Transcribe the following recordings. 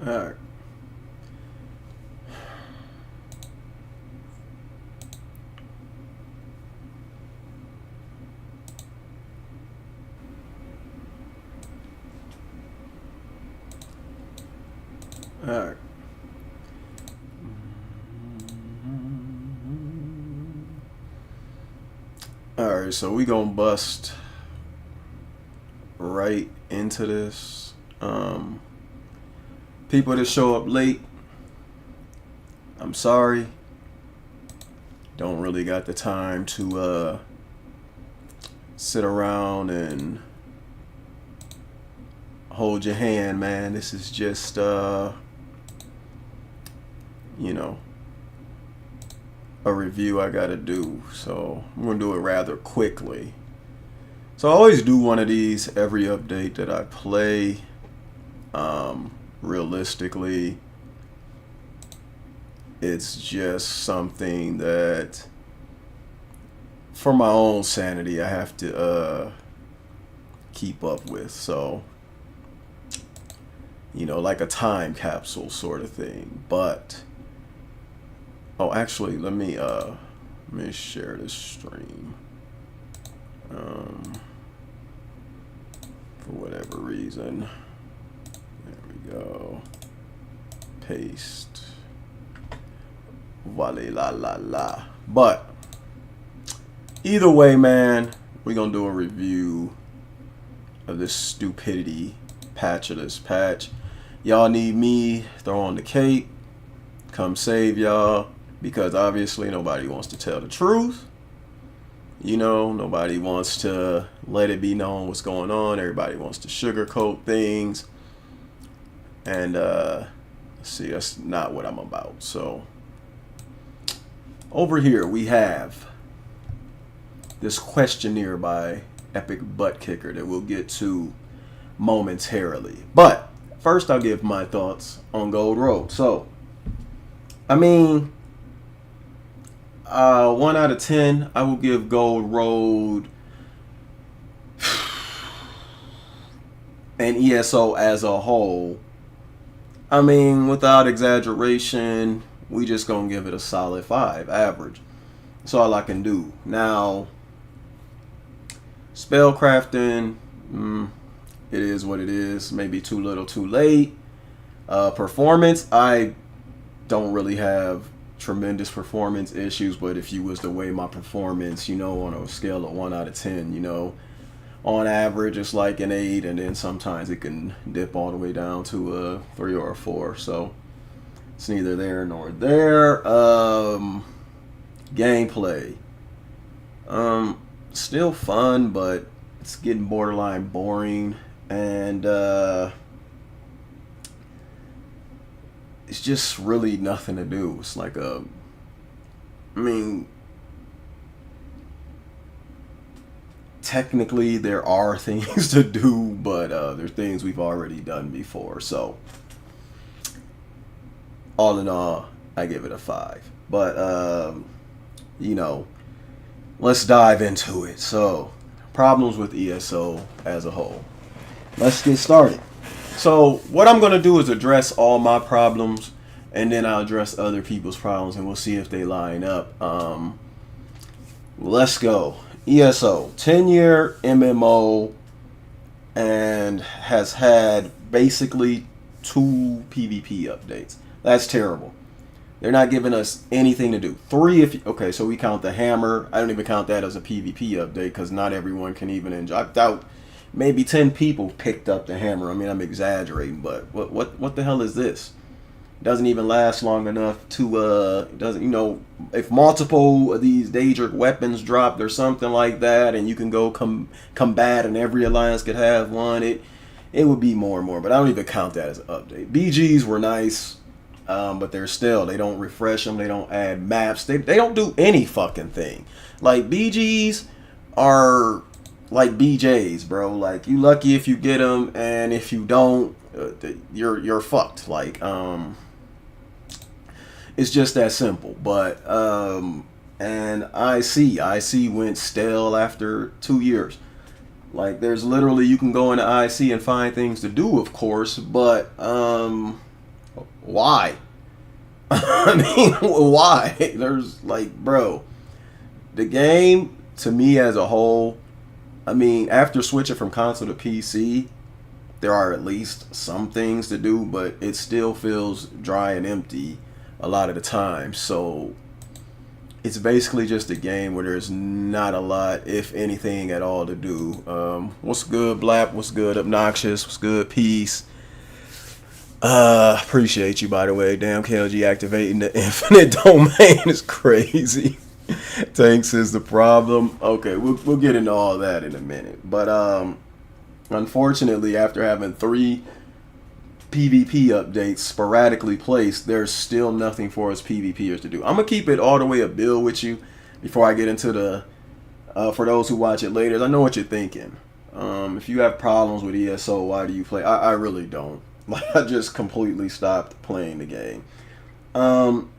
Alright. Alright. Alright, so we gonna bust right into this. People that show up late, I'm sorry. Don't really got the time to sit around and hold your hand, man. This is just you know, a review I gotta do, so I'm gonna do it rather quickly. So I always do one of these every update that I play. Realistically, it's just something that, for my own sanity, I have to keep up with. So, you know, like a time capsule sort of thing. But oh, actually, let me share this stream. For whatever reason. There we go. Paste. Voila la la la. But either way, man, we're gonna do a review of this stupidity patch of this patch. Y'all need me, throw on the cape, come save y'all, because obviously nobody wants to tell the truth. You know, nobody wants to let it be known what's going on. Everybody wants to sugarcoat things. And see, that's not what I'm about. So over here we have this questionnaire by Epic Butt Kicker that we'll get to momentarily. But first I'll give my thoughts on Gold Road. So, I mean, 1 out of 10, I will give Gold Road and ESO as a whole. I mean, without exaggeration, we just gonna give it a solid 5, average. That's all I can do. Now, spellcrafting, it is what it is. Maybe too little, too late. Performance, I don't really have tremendous performance issues, but if you was to weigh my performance, you know, on a scale of 1 out of 10, you know, on average it's like an 8, and then sometimes it can dip all the way down to a 3 or a 4. So it's neither there nor there. Gameplay, still fun, but it's getting borderline boring, and it's just really nothing to do. It's like I mean, technically there are things to do, but there's things we've already done before. So all in all, I give it a 5. But you know, let's dive into it. So, problems with ESO as a whole. Let's get started. So what I'm gonna do is address all my problems, and then I'll address other people's problems, and we'll see if they line up. Let's go. ESO, 10-year MMO, and has had basically 2 PvP updates. That's terrible. They're not giving us anything to do. 3 if okay, so we count the hammer. I don't even count that as a PvP update because not everyone can even enjoy. I doubt maybe 10 people picked up the hammer. I mean, I'm exaggerating, but what the hell is this? It doesn't even last long enough to doesn't, you know, if multiple of these Daedric weapons dropped or something like that, and you can go combat, and every alliance could have one, it would be more and more. But I don't even count that as an update. BGs were nice. But they're still, they don't refresh them, they don't add maps, they don't do any fucking thing. Like, BGs are like BJs, bro. Like, you lucky if you get them, and if you don't, you're fucked. Like, it's just that simple. But and IC went stale after 2 years. Like, there's literally, you can go into IC and find things to do, of course, but Why? I mean, why? There's like, bro, the game to me as a whole. I mean, after switching from console to PC, there are at least some things to do, but it still feels dry and empty a lot of the time. So it's basically just a game where there's not a lot, if anything at all, to do. What's good, Blap? What's good, Obnoxious? What's good, Peace? Appreciate you, by the way. Damn, KLG activating the infinite domain is crazy. Tanks is the problem. Okay, we'll get into all that in a minute. But unfortunately, after having 3 PvP updates sporadically placed, there's still nothing for us PvPers to do. I'm gonna keep it all the way a bill with you before I get into the for those who watch it later. I know what you're thinking. If you have problems with ESO, why do you play? I really don't. Like, I just completely stopped playing the game. And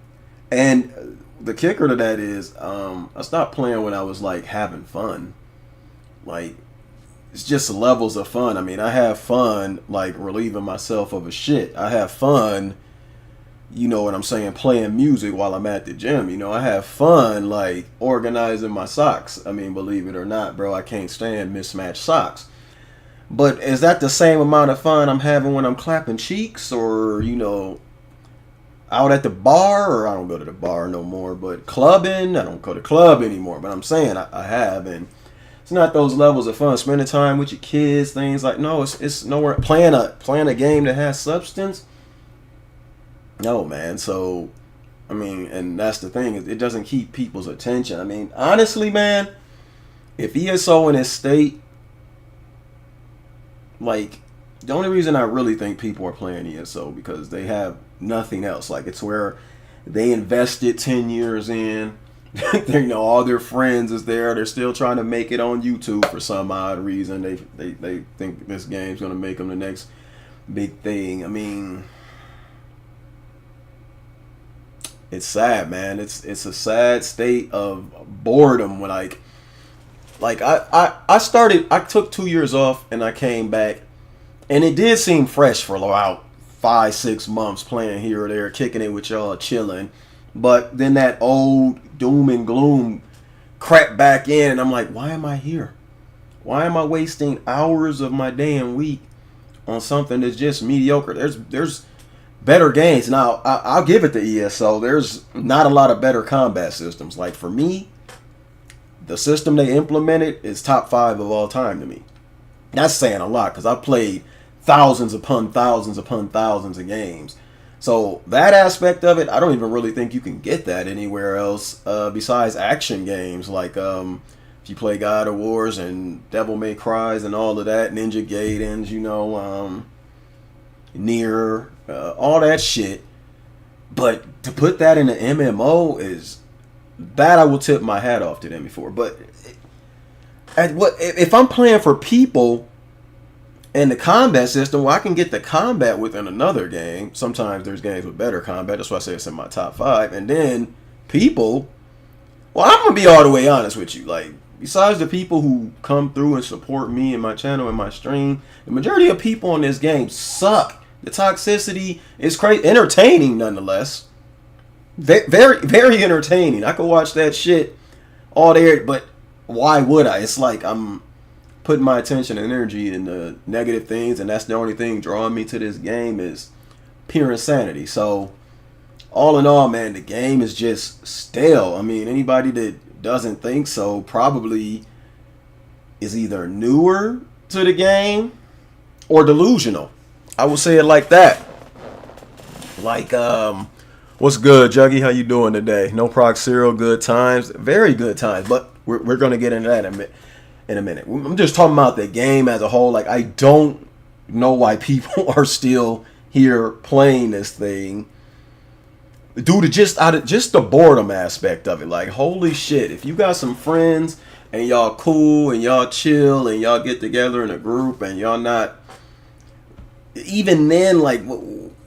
the kicker to that is I stopped playing when I was like having fun. Like, it's just levels of fun. I mean, I have fun like relieving myself of a shit. I have fun, you know what I'm saying, playing music while I'm at the gym. You know, I have fun like organizing my socks. I mean, believe it or not, bro, I can't stand mismatched socks. But is that the same amount of fun I'm having when I'm clapping cheeks, or, you know, out at the bar? Or I don't go to the bar no more, but clubbing, I don't go to club anymore. But I'm saying I have, and it's not those levels of fun. Spending time with your kids, things like, no, it's nowhere. Playing a game that has substance. No, man. So, I mean, and that's the thing, it doesn't keep people's attention. I mean, honestly, man, if ESO in its state, like, the only reason I really think people are playing ESO because they have nothing else. Like, it's where they invested 10 years in. You know, all their friends is there. They're still trying to make it on YouTube for some odd reason. They think this game's gonna make them the next big thing. I mean, it's sad, man. It's a sad state of boredom. When I took 2 years off and I came back, and it did seem fresh for about 5-6 months playing here or there, kicking it with y'all, chilling. But then that old doom and gloom crept back in, and I'm like, why am I here? Why am I wasting hours of my day and week on something that's just mediocre? There's better games. Now, I'll give it to ESO. There's not a lot of better combat systems. Like, for me, the system they implemented is top 5 of all time to me. That's saying a lot, because I've played thousands upon thousands upon thousands of games. So that aspect of it, I don't even really think you can get that anywhere else besides action games. Like if you play God of Wars and Devil May Cries and all of that, Ninja Gaidens, you know, Nier, all that shit. But to put that in an MMO is, that I will tip my hat off to them before. But if I'm playing for people and the combat system, well, I can get the combat within another game. Sometimes there's games with better combat. That's why I say it's in my top 5. And then people, well, I'm going to be all the way honest with you. Like, besides the people who come through and support me and my channel and my stream, the majority of people in this game suck. The toxicity is crazy. Entertaining, nonetheless. Very, very entertaining. I could watch that shit all day, but why would I? It's like I'm putting my attention and energy into negative things, and that's the only thing drawing me to this game is pure insanity. So, all in all, man, the game is just stale. I mean, anybody that doesn't think so probably is either newer to the game or delusional. I would say it like that. Like, what's good, Juggy? How you doing today? No proc zero, good times. Very good times, but we're going to get into that in a minute. I'm just talking about the game as a whole. Like, I don't know why people are still here playing this thing due to just the boredom aspect of it. Like, holy shit, if you got some friends and y'all cool and y'all chill and y'all get together in a group and y'all not, even then, like,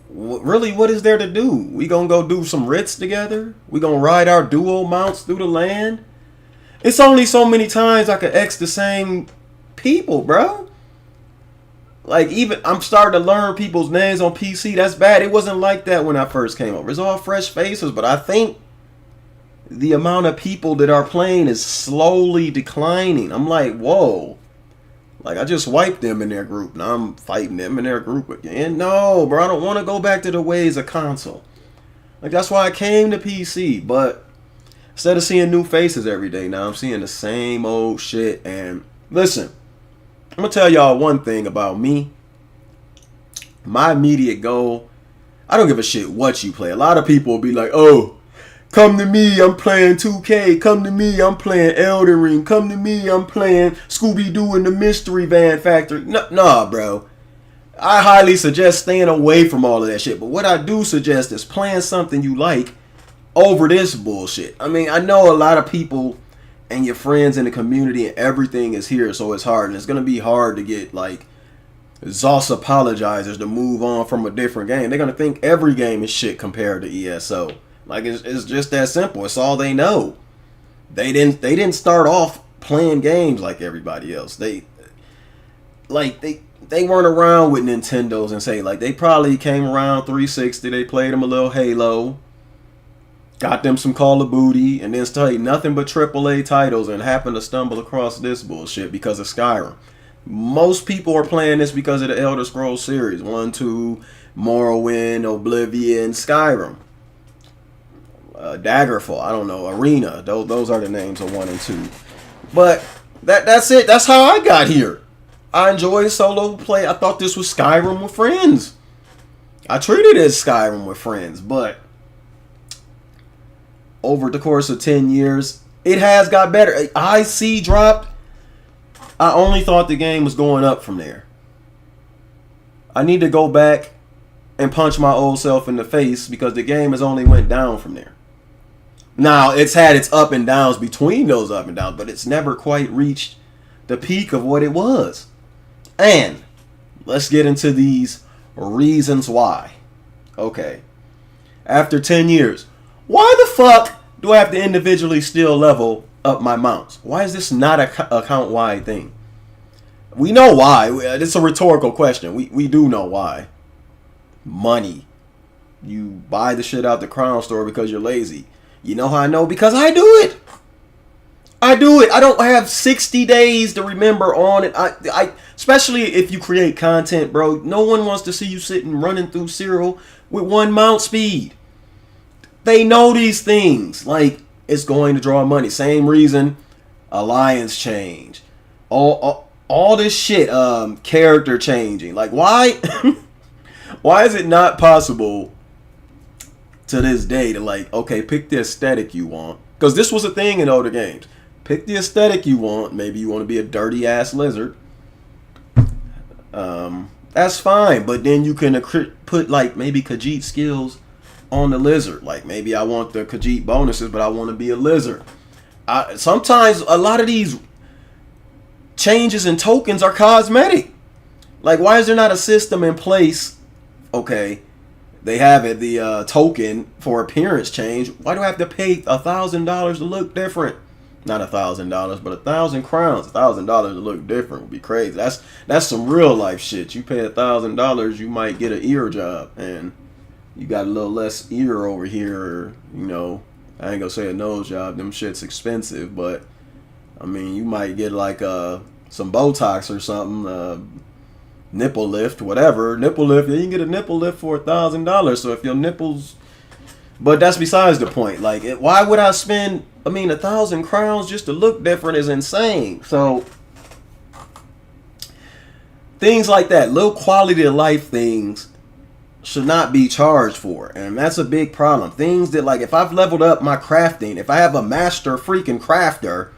really, what is there to do? We gonna go do some writs together? We gonna ride our duo mounts through the land? It's only so many times I could X the same people, bro. Like, even I'm starting to learn people's names on PC. That's bad. It wasn't like that when I first came over. It's all fresh faces, but I think the amount of people that are playing is slowly declining. I'm like, whoa. Like, I just wiped them in their group. Now I'm fighting them in their group again. No, bro, I don't want to go back to the ways of console. Like, that's why I came to PC. But instead of seeing new faces every day, now I'm seeing the same old shit. And listen, I'm going to tell y'all one thing about me. My immediate goal, I don't give a shit what you play. A lot of people will be like, oh, come to me, I'm playing 2K. Come to me, I'm playing Elden Ring. Come to me, I'm playing Scooby-Doo and the Mystery Van Factory. Nah, bro. I highly suggest staying away from all of that shit. But what I do suggest is playing something you like over this bullshit. I mean, I know a lot of people and your friends in the community and everything is here, so it's hard. And it's going to be hard to get, like, Zoss apologizers to move on from a different game. They're going to think every game is shit compared to ESO. Like, it's just that simple. It's all they know. They didn't start off playing games like everybody else. They weren't around with Nintendos and say, like, they probably came around 360. They played them a little Halo, got them some Call of Duty, and then studied nothing but AAA titles and happened to stumble across this bullshit because of Skyrim. Most people are playing this because of the Elder Scrolls series. 1, 2, Morrowind, Oblivion, Skyrim. Daggerfall, I don't know, Arena. Those are the names of 1 and 2. But that's it. That's how I got here. I enjoy solo play. I thought this was Skyrim with friends. I treated it as Skyrim with friends, but over the course of 10 years, it has got better. IC dropped. I only thought the game was going up from there. I need to go back and punch my old self in the face because the game has only went down from there. Now, it's had its up and downs between those up and downs, but it's never quite reached the peak of what it was. And let's get into these reasons why. Okay. After 10 years, why the fuck do I have to individually still level up my mounts? Why is this not a account-wide thing? We know why. It's a rhetorical question. We do know why. Money. You buy the shit out the Crown Store because you're lazy. You know how I know? Because I do it. I do it. I don't have 60 days to remember on it. I especially if you create content, bro. No one wants to see you sitting running through Cyril with 1 mount speed. They know these things. Like, it's going to draw money. Same reason alliance change. All this shit, character changing. Like, why? Why is it not possible to this day to, like, okay, pick the aesthetic you want? Because this was a thing in older games. Pick the aesthetic you want. Maybe you want to be a dirty ass lizard. That's fine. But then you can put, like, maybe Khajiit skills on the lizard. Like, maybe I want the Khajiit bonuses, but I want to be a lizard. Sometimes a lot of these changes in tokens are cosmetic. Like, why is there not a system in place? Okay, they have it, the token for appearance change. Why do I have to pay $1,000 to look different? Not $1,000, but 1,000 crowns. $1,000 to look different would be crazy. That's some real life shit. You pay $1,000, you might get an ear job, and you got a little less ear over here. Or, you know, I ain't gonna say a nose job. Them shit's expensive, but I mean, you might get like some Botox or something. Nipple lift, whatever. Nipple lift, yeah, you can get a nipple lift for $1,000. So if your nipples, but that's besides the point. Like, why would I spend? I mean, 1,000 crowns just to look different is insane. So things like that, little quality of life things, should not be charged for, and that's a big problem. Things that, like, if I've leveled up my crafting, if I have a master freaking crafter.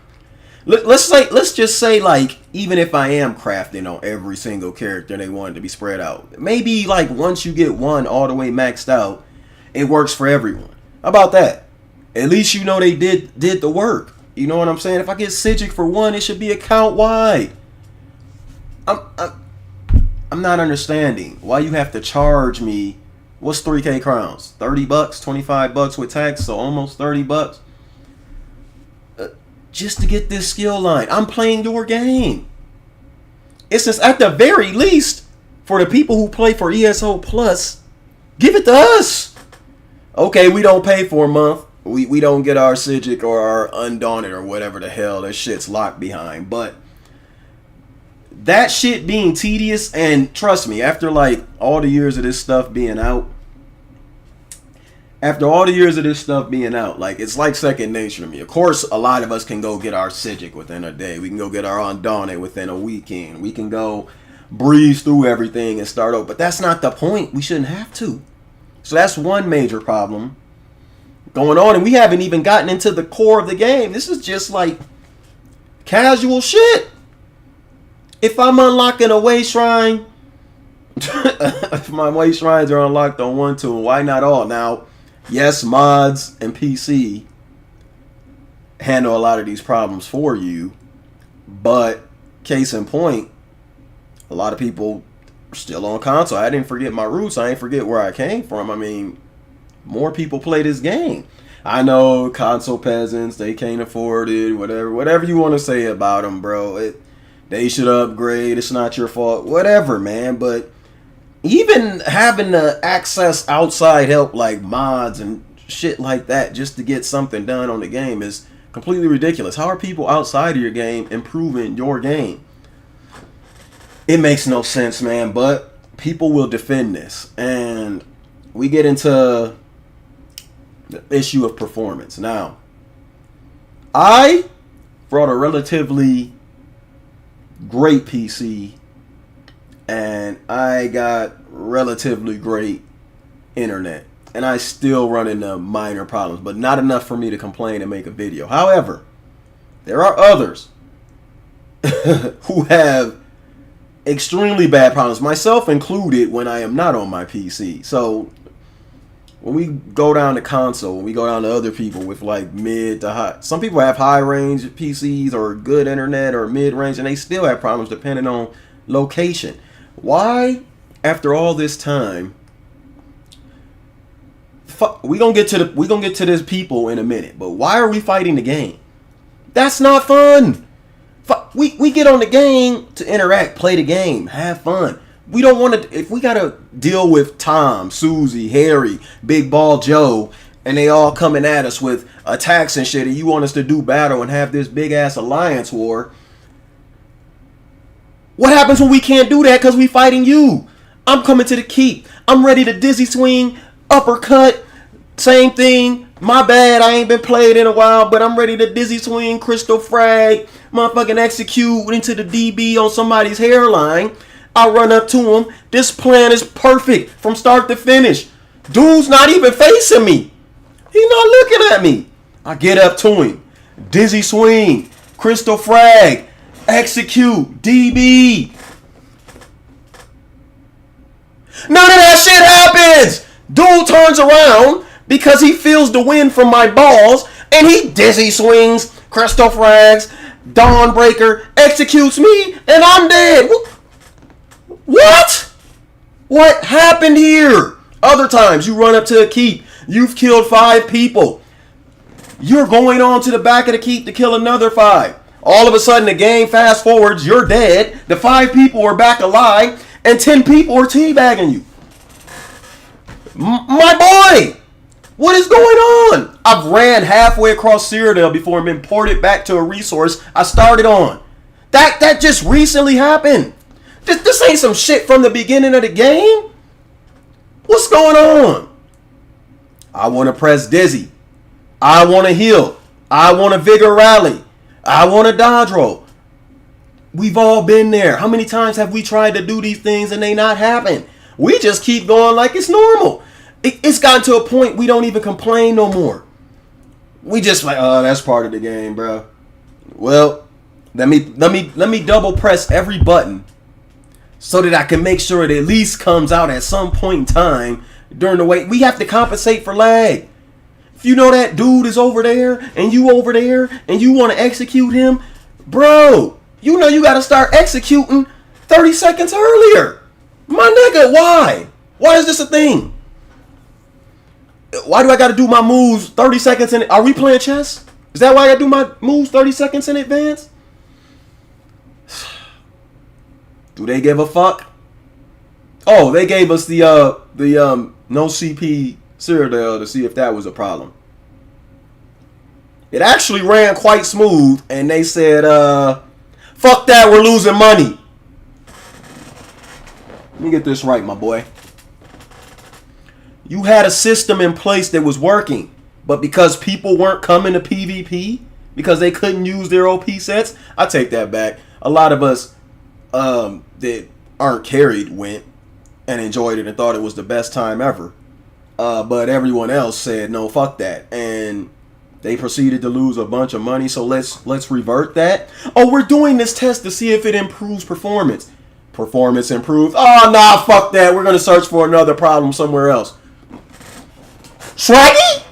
Let's just say, like, even if I am crafting on every single character and they want it to be spread out, maybe, like, once you get one all the way maxed out, it works for everyone. How about that? At least you know they did the work. You know what I'm saying? If I get Sijic for one, it should be account wide. I'm not understanding why you have to charge me. What's 3K crowns? $30, $25 with tax, so almost $30. Just to get this skill line. I'm playing your game. It's just, at the very least, For the people who play for ESO Plus, give it to us. Okay, we don't pay for a month. We don't get our Sigic or our Undaunted or whatever the hell that shit's locked behind. But that shit being tedious, and trust me, after like all the years of this stuff being out, like it's like second nature to me. Of course, a lot of us can go get our Sigic within a day. We can go get our Undaunted within a weekend. We can go breeze through everything and start over. But that's not the point. We shouldn't have to. So that's one major problem going on, and we haven't even gotten into the core of the game. This is just like casual shit. If I'm unlocking a way shrine, if my way shrines are unlocked on one tool, why not all? Now, yes, mods and PC handle a lot of these problems for you, but case in point, a lot of people are still on console. I didn't forget my roots. I didn't forget where I came from. I mean, more people play this game. I know console peasants, they can't afford it, whatever you want to say about them, bro. They should upgrade. It's not your fault. Whatever, man. But even having to access outside help like mods and shit like that just to get something done on the game is completely ridiculous. How are people outside of your game improving your game? It makes no sense, man. But people will defend this. And we get into the issue of performance. Now, I brought a relatively great PC and I got relatively great internet, and I still run into minor problems, but not enough for me to complain and make a video. However, there are others who have extremely bad problems, myself included, when I am not on my PC. So when we go down to console, when we go down to other people with like mid to high, some people have high range PCs or good internet or mid range, and they still have problems depending on location. Why, after all this time, we gonna get to this people in a minute, but why are we fighting the game? That's not fun. We get on the game to interact, play the game, have fun. We don't want to, if we got to deal with Tom, Susie, Harry, Big Ball Joe, and they all coming at us with attacks and shit, and you want us to do battle and have this big ass alliance war. What happens when we can't do that because we fighting you? I'm coming to the keep. I'm ready to dizzy swing, uppercut, same thing. My bad, I ain't been played in a while, but I'm ready to dizzy swing, crystal frag, motherfucking execute into the DB on somebody's hairline. I run up to him. This plan is perfect from start to finish. Dude's not even facing me. He's not looking at me. I get up to him. Dizzy swing, crystal frag, execute, DB. None of that shit happens. Dude turns around because he feels the wind from my balls, and he dizzy swings, crystal frags, Dawnbreaker, executes me, and I'm dead. What? What happened here? Other times you run up to a keep. You've killed 5 people. You're going on to the back of the keep to kill another 5. All of a sudden the game fast forwards. You're dead. The 5 people are back alive. And 10 people are teabagging you. My boy! What is going on? I've ran halfway across Cyrodiil before I'm imported back to a resource I started on. That just recently happened. This ain't some shit from the beginning of the game. What's going on? I want to press dizzy. I want to heal. I want to vigor rally. I want to dodge roll. We've all been there. How many times have we tried to do these things and they not happen? We just keep going like it's normal. It's gotten to a point we don't even complain no more. We just like, oh, that's part of the game, bro. Well, let me double press every button so that I can make sure it at least comes out at some point in time during the wait. We have to compensate for lag. If you know that dude is over there and you over there and you want to execute him, bro, you know you got to start executing 30 seconds earlier. My nigga, why? Why is this a thing? Why do I got to do my moves 30 seconds in? Are we playing chess? Is that why I got to do my moves 30 seconds in advance? Do they give a fuck? Oh, they gave us the no CP Cyrodiil to see if that was a problem. It actually ran quite smooth, and they said, fuck that, we're losing money. Let me get this right, my boy. You had a system in place that was working, but because people weren't coming to PvP, because they couldn't use their OP sets, I take that back. A lot of us that aren't carried went and enjoyed it and thought it was the best time ever. But everyone else said, no, fuck that. And they proceeded to lose a bunch of money, so let's revert that. Oh, we're doing this test to see if it improves performance. Performance improved. Oh, nah, fuck that. We're going to search for another problem somewhere else. Swaggy?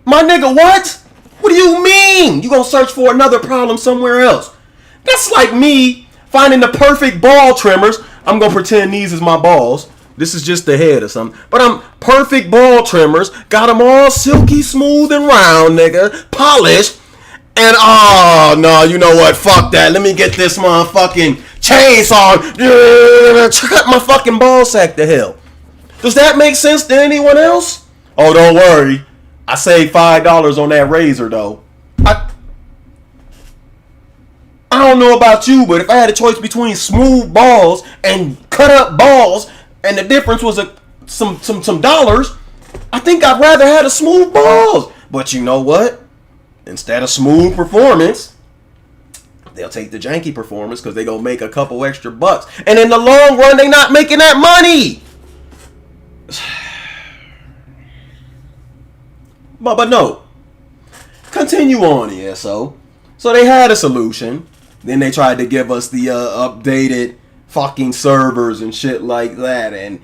My nigga, what? What do you mean? You going to search for another problem somewhere else? That's like me finding the perfect ball trimmers. I'm going to pretend these is my balls. This is just the head or something. But I'm perfect ball trimmers. Got them all silky smooth and round, nigga. Polished. And, oh, no, you know what? Fuck that. Let me get this motherfucking chainsaw. Cut my fucking ball sack to hell. Does that make sense to anyone else? Oh, don't worry. I saved $5 on that razor, though. I don't know about you, but if I had a choice between smooth balls and cut up balls, and the difference was some dollars, I think I'd rather have a smooth balls. But you know what? Instead of smooth performance, they'll take the janky performance because they're going to make a couple extra bucks. And in the long run, they're not making that money. But no. Continue on, ESO. So they had a solution. Then they tried to give us the updated fucking servers and shit like that. And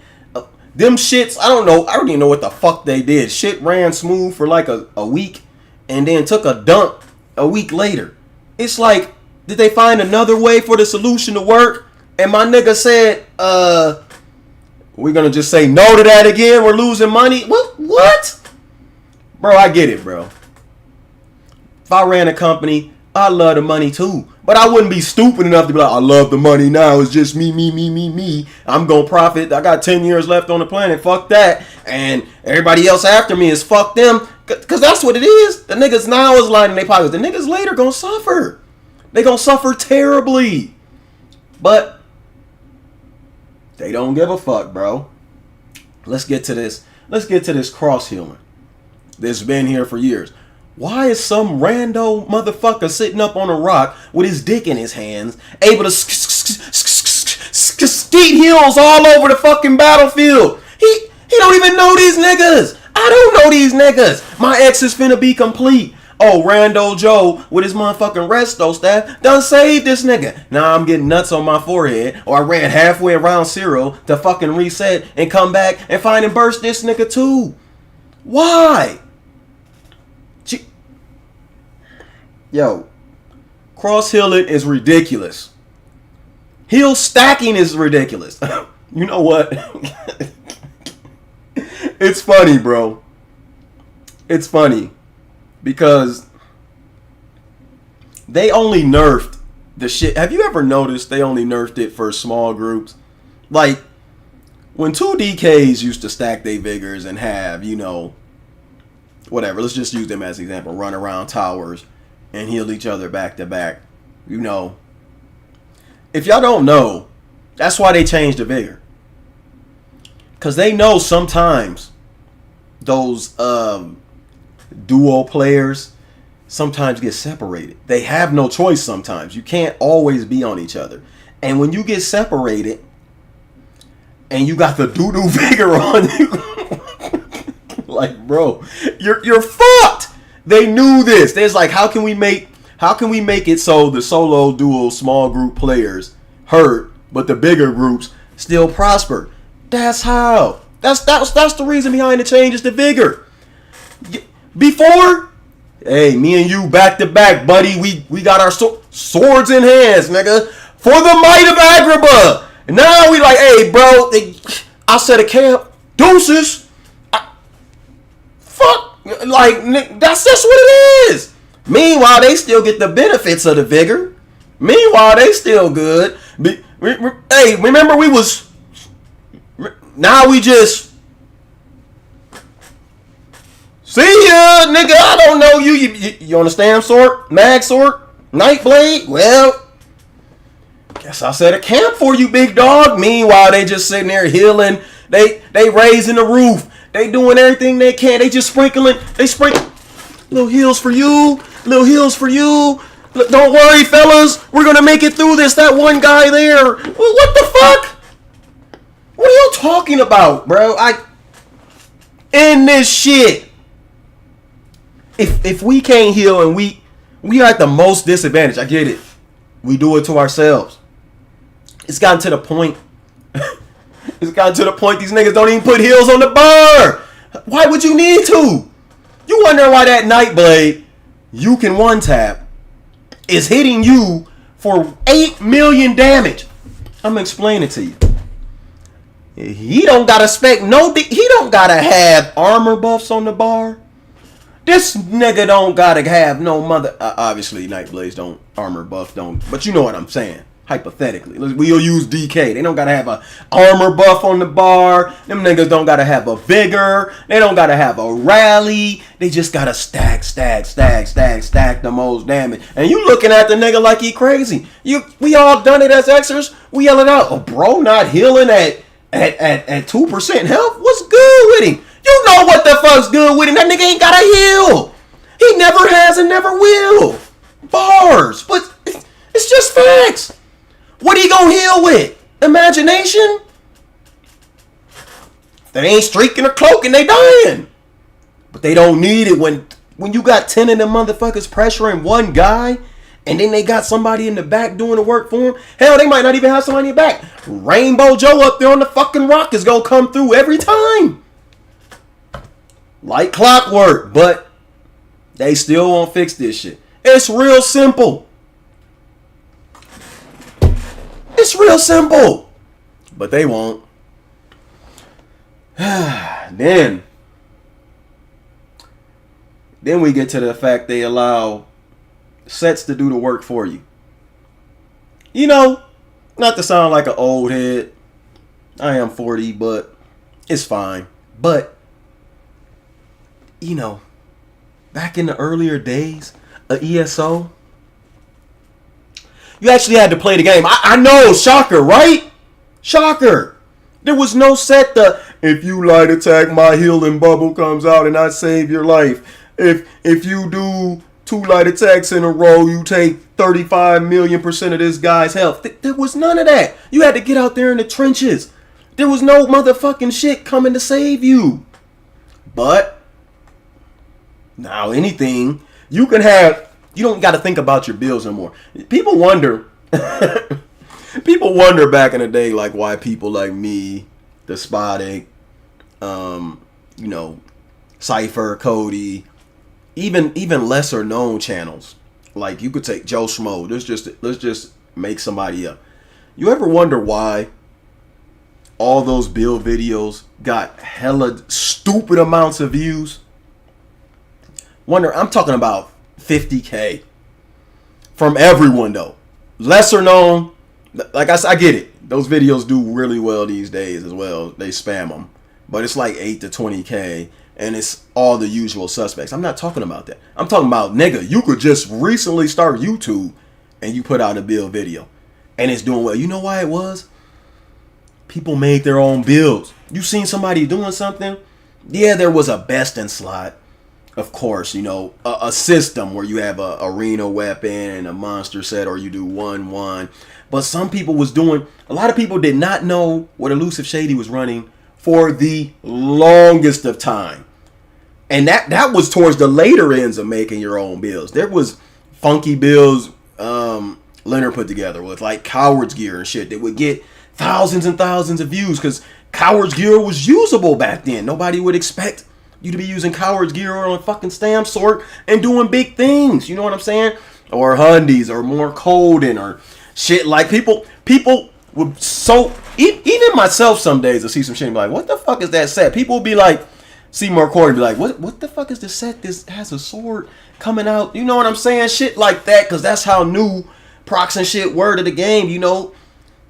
them shits, I don't even know what the fuck they did. Shit ran smooth for like a week and then took a dump a week later. It's like, did they find another way for the solution to work? And my nigga said, we're going to just say no to that again. We're losing money. What? Bro, I get it, bro. If I ran a company, I love the money too. But I wouldn't be stupid enough to be like, I love the money now. It's just me. I'm going to profit. I got 10 years left on the planet. Fuck that. And everybody else after me is fuck them. Because that's what it is. The niggas now is lining their pockets. The niggas later going to suffer. They going to suffer terribly. But they don't give a fuck, bro. Let's get to this. Let's get to this cross-healing. That's been here for years. Why is some rando motherfucker sitting up on a rock with his dick in his hands, able to skeet heels all over the fucking battlefield? He don't even know these niggas. I don't know these niggas. My ex is finna be complete. Oh, Rando Joe with his motherfucking resto staff done saved this nigga. Now I'm getting nuts on my forehead, or I ran halfway around zero to fucking reset and come back and find and burst this nigga too. Why? Yo, cross healing is ridiculous. Heal stacking is ridiculous. You know what? It's funny, bro. It's funny because they only nerfed the shit. Have you ever noticed they only nerfed it for small groups? Like when 2DKs used to stack their Vigors and have, you know, whatever. Let's just use them as an example. Run around towers and heal each other back to back. You know, if y'all don't know, that's why they changed the Vigor. Because they know sometimes those duo players sometimes get separated. They have no choice sometimes. You can't always be on each other. And when you get separated and you got the doo-doo Vigor on you, like, bro, you're fucked. They knew this. There's like, how can we make it so the solo, duo, small group players hurt, but the bigger groups still prosper? That's how. That's the reason behind the changes to Vigor. Before, hey, me and you back to back, buddy. We got our swords in hands, nigga, for the might of Agrabah. And now we like, hey, bro, I set a camp. Deuces. Fuck. Like, that's just what it is. Meanwhile, they still get the benefits of the Vigor. Meanwhile, they still good. Hey, remember we was Now we just see ya, nigga. I don't know you. You understand, sword? Mag sword? Nightblade? Well, guess I set a camp for you, big dog. Meanwhile, they just sitting there healing. They raising the roof. They doing everything they can. They just sprinkling. They sprinkle little heals for you. Little heals for you. Don't worry, fellas. We're gonna make it through this. That one guy there. What the fuck? What are you talking about, bro? In this shit. If we can't heal and we are at the most disadvantage, I get it. We do it to ourselves. It's gotten to the point. It's gotten to the point these niggas don't even put heals on the bar. Why would you need to? You wonder why that Nightblade you can one tap is hitting you for 8 million damage. I'm gonna explain it to you. He don't gotta he don't gotta have armor buffs on the bar. This nigga don't gotta have no mother. Obviously, Nightblades don't armor buff, but you know what I'm saying. Hypothetically, we'll use DK. They don't gotta have a armor buff on the bar. Them niggas don't gotta have a Vigor. They don't gotta have a rally. They just gotta stack the most damage. And you looking at the nigga like he crazy. We all done it as Xers. We yelling out, "Oh, bro, not healing at 2% health. What's good with him? You know what the fuck's good with him? That nigga ain't gotta heal. He never has and never will. Bars, but it's just facts. What are you gonna heal with? Imagination? They ain't streaking or cloaking, they dying. But they don't need it when you got 10 of them motherfuckers pressuring one guy, and then they got somebody in the back doing the work for them. Hell, they might not even have somebody in the back. Rainbow Joe up there on the fucking rock is gonna come through every time. Like clockwork, but they still won't fix this shit. It's real simple. It's real simple. But they won't. Then we get to the fact they allow sets to do the work for you. You know, not to sound like an old head. I am 40, but it's fine. But, you know, back in the earlier days of ESO, you actually had to play the game. I know, shocker, right? Shocker. There was no set if you light attack, my healing bubble comes out and I save your life. If you do 2 light attacks in a row, you take 35 million% of this guy's health. There was none of that. You had to get out there in the trenches. There was no motherfucking shit coming to save you. But now anything you can have. You don't got to think about your bills anymore. People wonder. People wonder back in the day, like why people like me, Despotic, you know, Cypher, Cody, even lesser known channels. Like you could take Joe Schmo. Let's just make somebody up. You ever wonder why all those build videos got hella stupid amounts of views? Wonder. I'm talking about 50K from everyone though. Lesser known, like I get it. Those videos do really well these days as well. They spam them, but it's like 8 to 20K, and it's all the usual suspects. I'm not talking about that. I'm talking about, nigga, you could just recently start YouTube and you put out a build video and it's doing well. You know why it was? People made their own builds. You seen somebody doing something? Yeah, there was a best in slot. Of course, you know, a system where you have a arena weapon and a monster set, or you do 1-1. But some people was doing, a lot of people did not know what Elusive Shady was running for the longest of time. And that was towards the later ends of making your own builds. There was funky builds Leonard put together with like Coward's Gear and shit that would get thousands and thousands of views because Coward's Gear was usable back then. Nobody would expect you to be using Coward's Gear on a fucking stamp sort and doing big things. You know what I'm saying? Or Hundies or more Colden or shit. Like people would even myself some days will see some shit and be like, what the fuck is that set? People will be like, see more Corey be like, what the fuck is this set? This has a sword coming out. You know what I'm saying? Shit like that, because that's how new procs and shit were to the game. You know,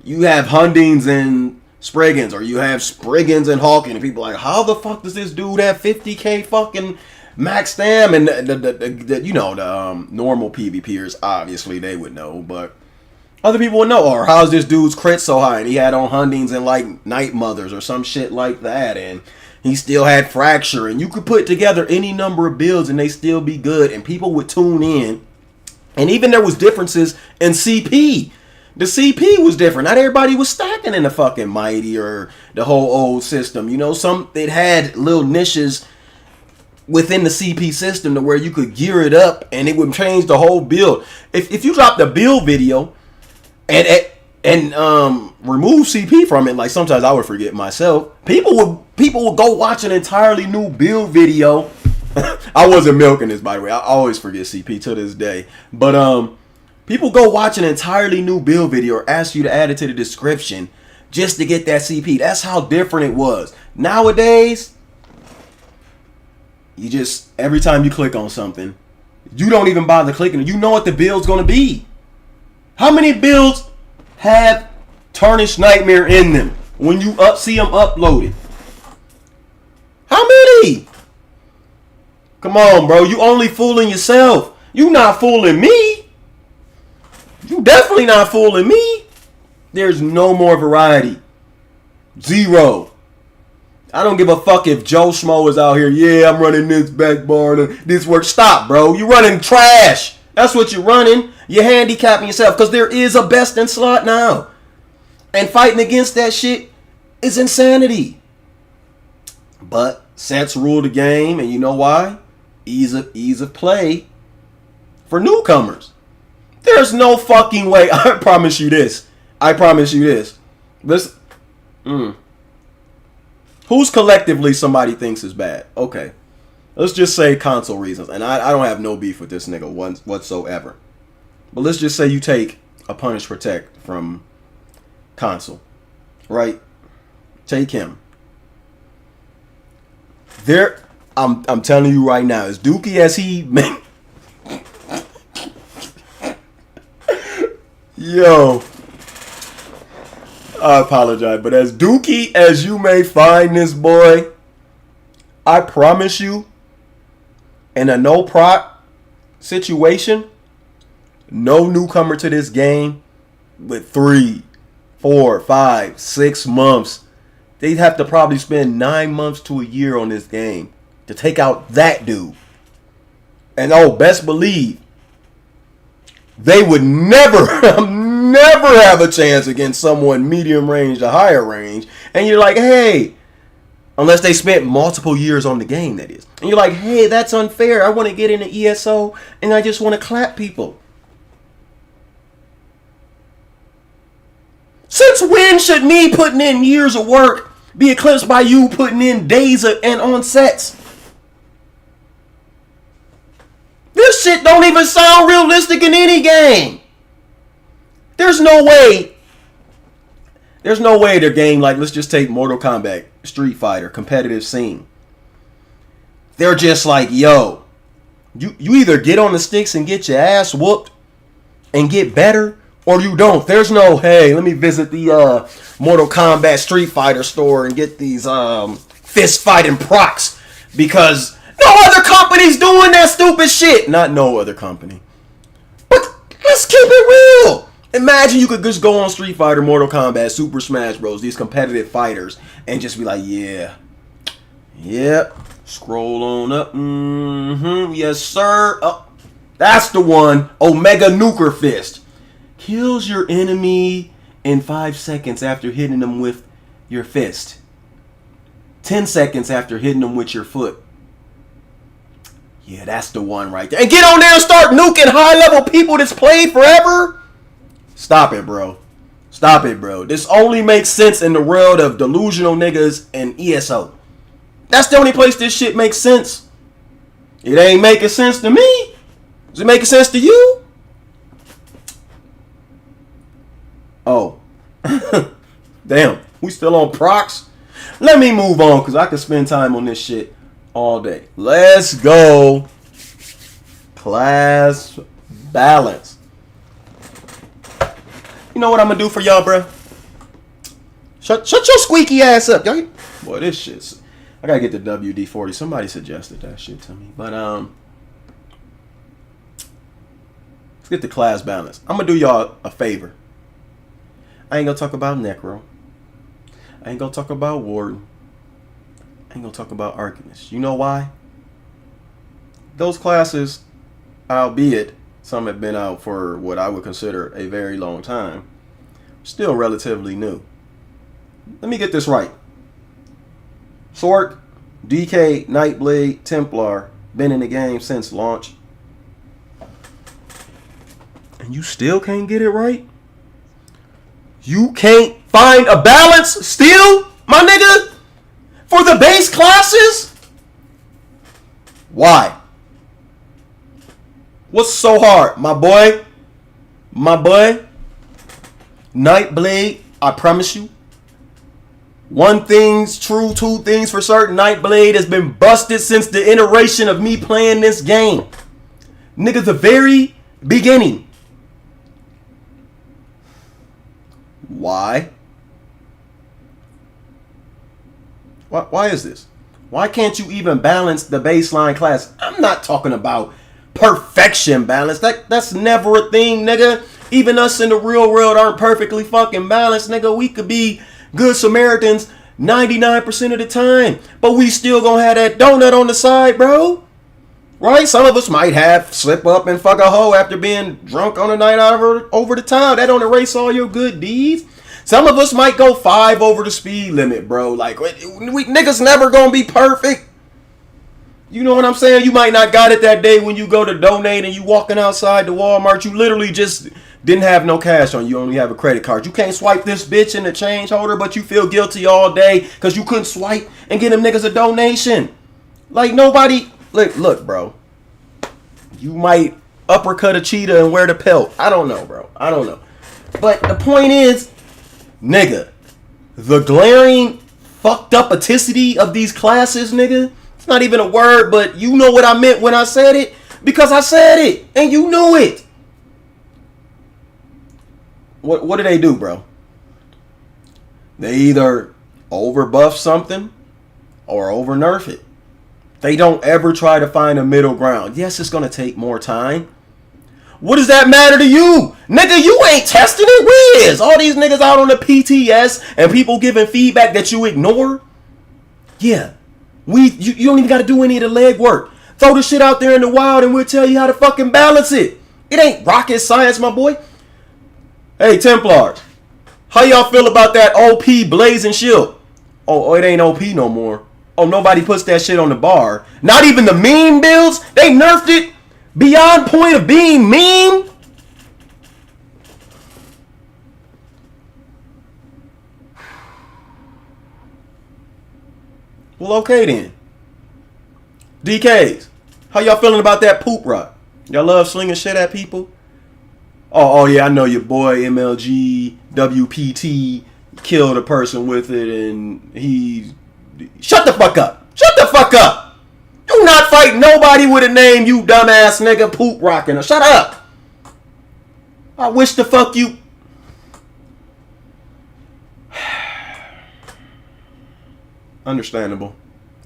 you have Hundings and Spriggans, or you have Spriggans and Hawking, and people are like, how the fuck does this dude have 50k fucking max stam? And the you know, the normal PvPers, obviously they would know, but other people would know. Or how's this dude's crit so high, and he had on Hundings and like Night Mothers or some shit like that, and he still had Fracture, and you could put together any number of builds and they still be good, and people would tune in. And even there was differences in CP. The CP was different. Not everybody was stacking in the fucking Mighty or the whole old system. You know, it had little niches within the CP system to where you could gear it up and it would change the whole build. If you dropped a build video and remove CP from it, like sometimes I would forget myself, people would go watch an entirely new build video. I wasn't milking this, by the way. I always forget CP to this day. But people go watch an entirely new build video or ask you to add it to the description just to get that CP. That's how different it was. Nowadays, you just, every time you click on something, you don't even bother clicking it. You know what the build's going to be. How many builds have Tarnished Nightmare in them when you see them uploaded? How many? Come on, bro. You only fooling yourself. You not fooling me. You definitely not fooling me. There's no more variety. Zero. I don't give a fuck if Joe Schmo is out here. Yeah, I'm running this back bar and this works. Stop, bro. You running trash. That's what you're running. You're handicapping yourself because there is a best in slot now. And fighting against that shit is insanity. But sets rule the game, and you know why? Ease of play for newcomers. There's no fucking way. I promise you this. This. Who's collectively somebody thinks is bad? Okay. Let's just say console reasons. And I don't have no beef with this nigga whatsoever. But let's just say you take a Punish Protect from console. Right? Take him. I'm telling you right now, as dookie as he may... Yo. I apologize, but as dookie as you may find this boy, I promise you, in a no proc situation, no newcomer to this game with 3, 4, 5, 6 months, they'd have to probably spend 9 months to a year on this game to take out that dude. And best believe, they would never have a chance against someone medium range to higher range. And you're like, hey, unless they spent multiple years on the game, that is. And you're like, hey, that's unfair. I want to get into ESO and I just want to clap people. Since when should me putting in years of work be eclipsed by you putting in days and on sets? This shit don't even sound realistic in any game. There's no way their game, like, let's just take Mortal Kombat, Street Fighter, competitive scene. They're just like, yo, you either get on the sticks and get your ass whooped and get better, or you don't. There's no, hey, let me visit the Mortal Kombat Street Fighter store and get these fist fighting procs because no other company's doing that stupid shit. Not no other company. But let's keep it real. Imagine you could just go on Street Fighter, Mortal Kombat, Super Smash Bros, these competitive fighters, and just be like, yeah, yep, scroll on up, yes sir, oh, that's the one, Omega Nuker Fist. Kills your enemy in 5 seconds after hitting them with your fist. 10 seconds after hitting them with your foot. Yeah, that's the one right there. And get on there and start nuking high-level people that's played forever. Stop it, bro. Stop it, bro. This only makes sense in the world of delusional niggas and ESO. That's the only place this shit makes sense. It ain't making sense to me. Is it making sense to you? Oh. Damn. We still on procs? Let me move on because I can spend time on this shit all day. Let's go. Class balance. You know what I'm going to do for y'all, bro? Shut your squeaky ass up, y'all. Boy, this shit's. I gotta get the WD-40. Somebody suggested that shit to me, but let's get the class balance. I'm gonna do y'all a favor. I ain't gonna talk about Necro. I ain't gonna talk about Warden. I ain't gonna talk about Arcanist. You know why? Those classes, albeit some have been out for what I would consider a very long time, still relatively new. Let me get this right. Sork, DK, Nightblade, Templar, been in the game since launch. And you still can't get it right? You can't find a balance still, my nigga? For the base classes? Why? What's so hard, my boy? My boy? Nightblade, I promise you. One thing's true, two things for certain. Nightblade has been busted since the iteration of me playing this game. Nigga, the very beginning. Why? Why is this? Why can't you even balance the baseline class? I'm not talking about perfection balance. That's never a thing, nigga. Even us in the real world aren't perfectly fucking balanced, nigga. We could be good Samaritans 99% of the time, but we still gonna have that donut on the side, bro. Right? Some of us might have slip up and fuck a hoe after being drunk on a night out over the town. That don't erase all your good deeds. Some of us might go 5 over the speed limit, bro. Like, we niggas never gonna be perfect. You know what I'm saying? You might not got it that day when you go to donate and you walking outside the Walmart. You literally just didn't have no cash on you. Only have a credit card. You can't swipe this bitch in the change holder, but you feel guilty all day because you couldn't swipe and get them niggas a donation. Like, nobody... Look, bro. You might uppercut a cheetah and wear the pelt. I don't know, bro. I don't know. But the point is, nigga, the glaring fucked up ticity of these classes, nigga. It's not even a word, but you know what I meant when I said it. Because I said it, and you knew it. What do they do, bro? They either overbuff something or over nerf it. They don't ever try to find a middle ground. Yes, it's going to take more time. What does that matter to you? Nigga, you ain't testing it. Whiz. All these niggas out on the PTS and people giving feedback that you ignore. Yeah. You don't even got to do any of the leg work. Throw the shit out there in the wild and we'll tell you how to fucking balance it. It ain't rocket science, my boy. Hey, Templars. How y'all feel about that OP blazing shield? Oh, it ain't OP no more. Oh, nobody puts that shit on the bar. Not even the meme builds. They nerfed it beyond point of being meme. Well, okay then. DKs, how y'all feeling about that poop rock? Y'all love slinging shit at people? Oh yeah, I know your boy MLG WPT killed a person with it, and he... Shut the fuck up! Shut the fuck up! Do not fight nobody with a name, you dumbass nigga, poop rocking. Shut up! I wish the fuck you... Understandable.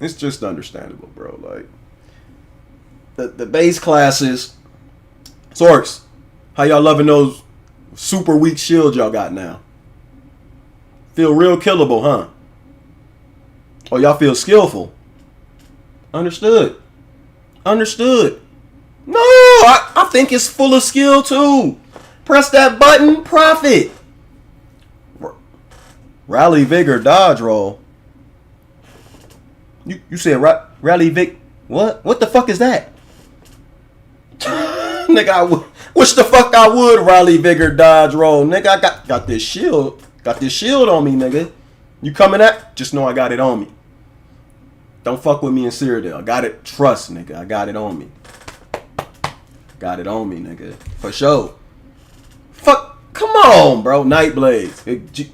It's just understandable, bro. Like, the base classes... Sorks, how y'all loving those super weak shields y'all got now? Feel real killable, huh? Oh, y'all feel skillful? Understood. Understood. No, I think it's full of skill too. Press that button, profit. Rally Vigor dodge roll. You said rally Vic? What? What the fuck is that? Nigga, I wish the fuck I would rally Vigor dodge roll. Nigga, I got this shield. Got this shield on me, nigga. You coming at? Just know I got it on me. Don't fuck with me in Cyrodiil. I got it. Trust, nigga. I got it on me. Got it on me, nigga. For sure. Fuck. Come on, bro. Nightblades.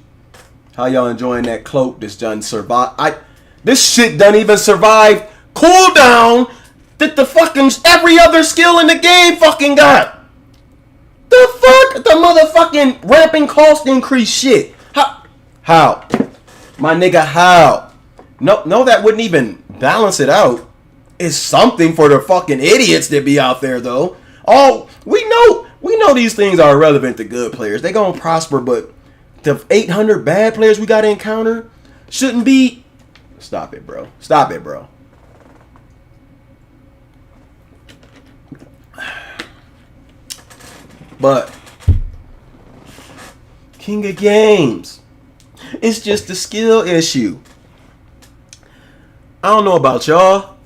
How y'all enjoying that cloak? This done survive. This shit done even survived cooldown that the fucking every other skill in the game fucking got. The fuck? The motherfucking ramping cost increase shit. How? My nigga, how? No, that wouldn't even balance it out. It's something for the fucking idiots that be out there, though. Oh, we know these things are irrelevant to good players. They gonna prosper, but the 800 bad players we gotta encounter shouldn't be. Stop it, bro. Stop it, bro. But King of Games, it's just a skill issue. I don't know about y'all,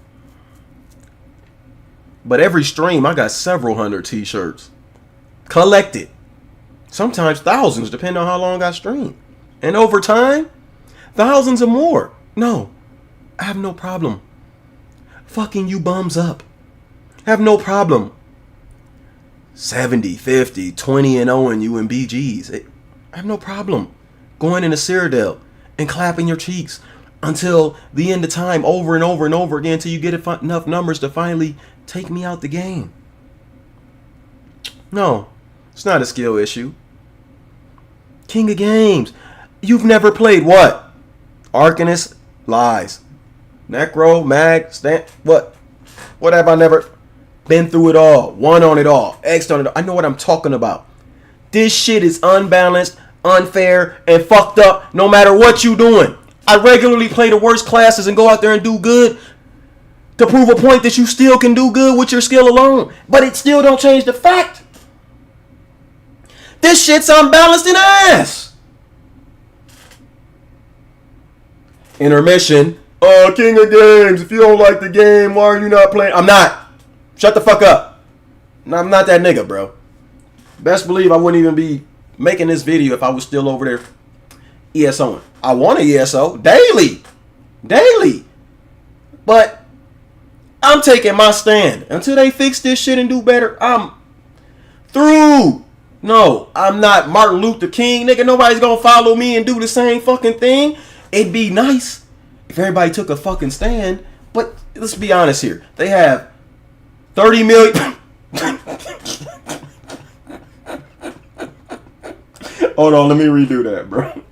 but every stream I got several hundred t-shirts collected. Sometimes thousands, depending on how long I stream. And over time, thousands or more. No, I have no problem fucking you bums up. I have no problem 70, 50, 20 and 0 you in BGs. I have no problem going into Cyrodiil and clapping your cheeks until the end of time, over and over and over again, until you get enough numbers to finally take me out the game. No, it's not a skill issue. King of Games, you've never played what? Arcanist? Lies. Necro, Mag, Stamp, what? What have I never... Been through it all. Won on it all. X'd on it all. I know what I'm talking about. This shit is unbalanced, unfair, and fucked up no matter what you doing. I regularly play the worst classes and go out there and do good to prove a point that you still can do good with your skill alone. But it still don't change the fact. This shit's unbalanced and ass. Intermission. King of Games, if you don't like the game, why are you not playing? I'm not. Shut the fuck up. No, I'm not that nigga, bro. Best believe I wouldn't even be making this video if I was still over there ESOing. I want to ESO daily. Daily. But I'm taking my stand. Until they fix this shit and do better, I'm through. No, I'm not Martin Luther King, nigga. Nobody's gonna follow me and do the same fucking thing. It'd be nice if everybody took a fucking stand. But let's be honest here. They have 30 million. Hold on, let me redo that, bro.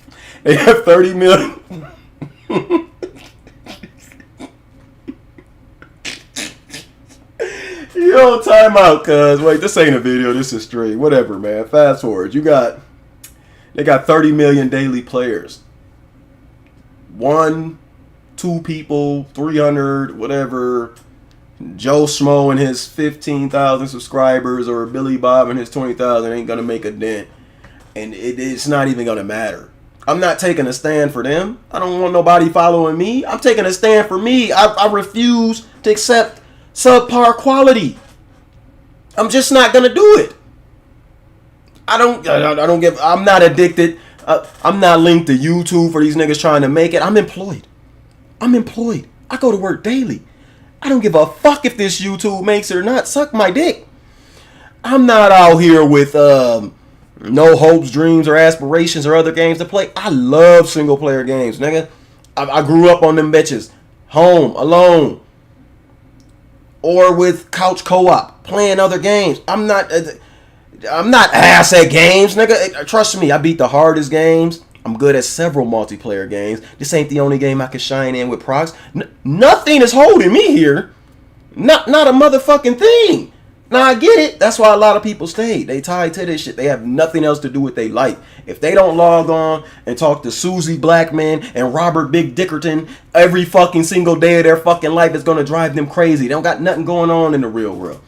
They have 30 million. Yo, time out, cuz. Wait, this ain't a video, this is straight. Whatever, man. Fast forward. They got 30 million daily players. 1, 2 people, 300, whatever. Joe Schmo and his 15,000 subscribers or Billy Bob and his 20,000 ain't gonna make a dent. And it's not even gonna matter. I'm not taking a stand for them. I don't want nobody following me. I'm taking a stand for me. I refuse to accept subpar quality. I'm just not gonna do it. I'm not addicted. I'm not linked to YouTube for these niggas trying to make it. I'm employed. I go to work daily. I don't give a fuck if this YouTube makes it or not. Suck my dick. I'm not out here with no hopes, dreams, or aspirations or other games to play. I love single player games, nigga. I grew up on them bitches. Home, alone. Or with couch co-op. Playing other games. I'm not ass at games, nigga. Trust me, I beat the hardest games. I'm good at several multiplayer games. This ain't the only game I can shine in with procs. Nothing is holding me here. Not a motherfucking thing. Now, I get it. That's why a lot of people stay. They tied to this shit. They have nothing else to do with their life. If they don't log on and talk to Susie Blackman and Robert Big Dickerton every fucking single day of their fucking life, it's going to drive them crazy. They don't got nothing going on in the real world.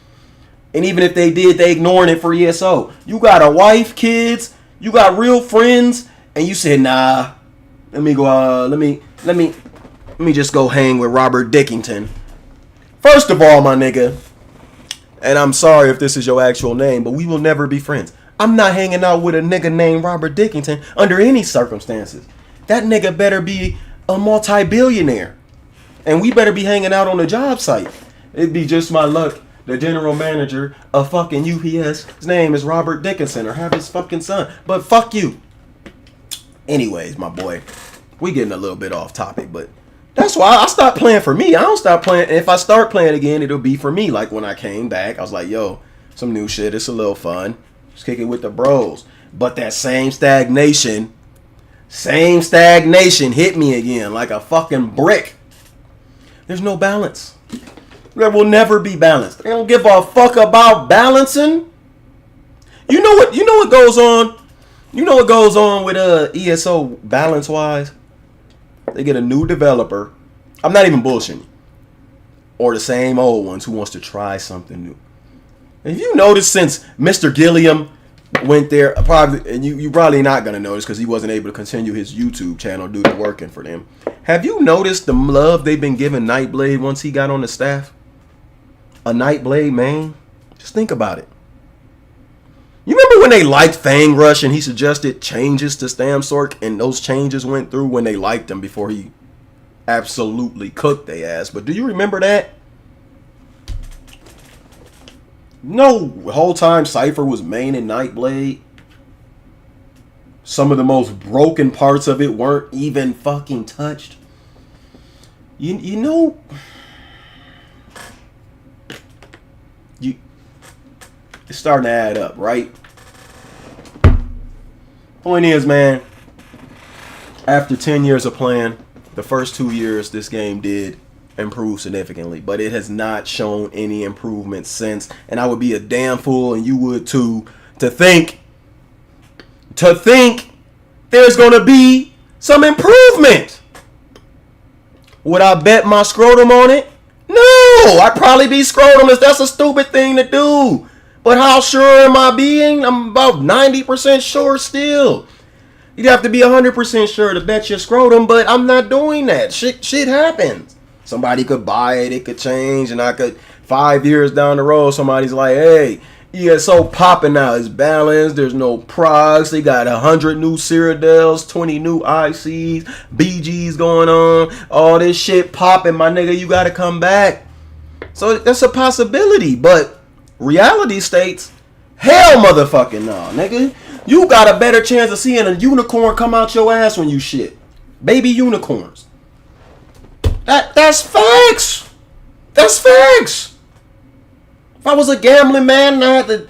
And even if they did, they ignoring it for ESO. You got a wife, kids, you got real friends, and you said, nah, let me go, let me just go hang with Robert Dickington. First of all, my nigga, and I'm sorry if this is your actual name, but we will never be friends. I'm not hanging out with a nigga named Robert Dickington under any circumstances. That nigga better be a multi-billionaire. And we better be hanging out on a job site. It'd be just my luck. The general manager of fucking UPS, his name is Robert Dickinson, or have his fucking son. But fuck you. Anyways, my boy, we getting a little bit off topic, but that's why I stopped playing for me. I don't stop playing. If I start playing again, it'll be for me. Like when I came back, I was like, yo, some new shit. It's a little fun. Just kick it with the bros. But that same stagnation Same stagnation hit me again like a fucking brick. There's no balance. There will never be balance. They don't give a fuck about balancing. You know what goes on? You know what goes on with ESO balance wise? They get a new developer. I'm not even bullshitting you. Or the same old ones who wants to try something new. If you notice, since Mr. Gilliam went there, probably, and you probably not gonna notice because he wasn't able to continue his YouTube channel due to working for them. Have you noticed the love they've been giving Nightblade once he got on the staff? A Nightblade main? Just think about it. You remember when they liked Fang Rush and he suggested changes to Stamsork, and those changes went through when they liked him before he absolutely cooked their ass? But do you remember that? No, the whole time Cypher was maining Nightblade. Some of the most broken parts of it weren't even fucking touched. You know, it's starting to add up, right? Point is, man, after 10 years of playing, the first 2 years this game did improve significantly, but it has not shown any improvement since. And I would be a damn fool, and you would too, to think there's gonna be some improvement. Would I bet my scrotum on it? No, I'd probably be scrotumless. That's a stupid thing to do. But how sure am I being? I'm about 90% sure still. You'd have to be 100% sure to bet your scrotum, but I'm not doing that. Shit happens. Somebody could buy it, it could change, and I could, 5 years down the road, somebody's like, hey, ESO popping now. It's balanced. There's no procs. They got 100 new Cyrodiils, 20 new ICs, BGs going on. All this shit popping, my nigga. You got to come back. So that's a possibility, but reality states, hell motherfucking no, nigga. You got a better chance of seeing a unicorn come out your ass when you shit. Baby unicorns. That's facts. That's facts. If I was a gambling man and I had to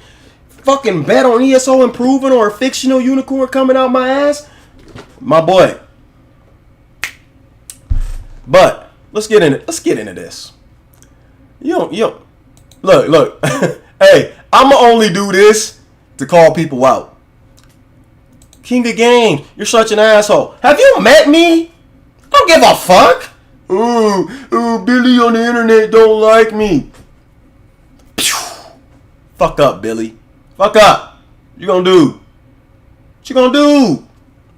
fucking bet on ESO improving or a fictional unicorn coming out my ass, my boy. But let's get into this. You look. Hey, I'ma only do this to call people out. King of Games, you're such an asshole. Have you met me? I don't give a fuck. Oh, Billy on the internet don't like me. Fuck up, Billy. Fuck up. What you gonna do? What you gonna do?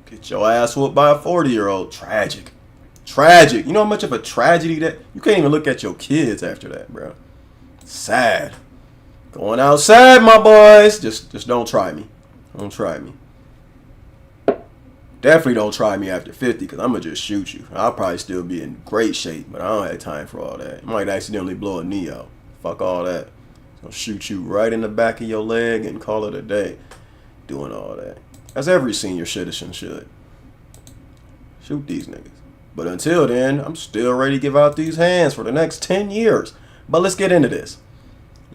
Get your ass whooped by a 40-year-old. Tragic. You know how much of a tragedy that... You can't even look at your kids after that, bro. Sad. Going outside, my boys. Just don't try me. Don't try me. Definitely don't try me after 50, because I'm going to just shoot you. I'll probably still be in great shape, but I don't have time for all that. I might accidentally blow a knee out. Fuck all that. I'll shoot you right in the back of your leg and call it a day. Doing all that. As every senior citizen should. Shoot these niggas. But until then, I'm still ready to give out these hands for the next 10 years. But let's get into this.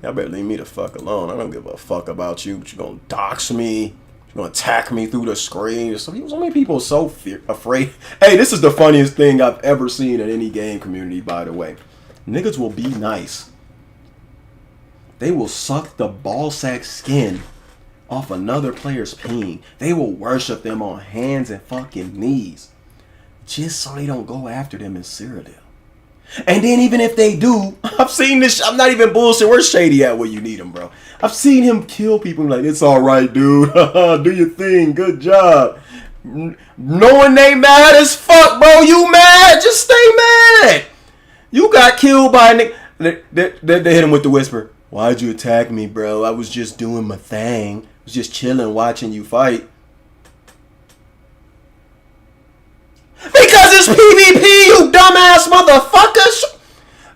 Y'all better leave me the fuck alone. I don't give a fuck about you. But you're going to dox me. You're going to attack me through the screen. So many people are so afraid. Hey, this is the funniest thing I've ever seen in any game community, by the way. Niggas will be nice. They will suck the ballsack skin off another player's ping. They will worship them on hands and fucking knees. Just so they don't go after them in Cyrodiil. And then even if they do, I've seen this. I'm not even bullshit. Where's Shady at where you need him, bro? I've seen him kill people like, it's all right, dude. Do your thing. Good job. Knowing they mad as fuck, bro. You mad? Just stay mad. You got killed by a nigga. They hit him with the whisper. Why'd you attack me, bro? I was just doing my thing. I was just chilling, watching you fight. Because it's PvP, you dumbass motherfuckers!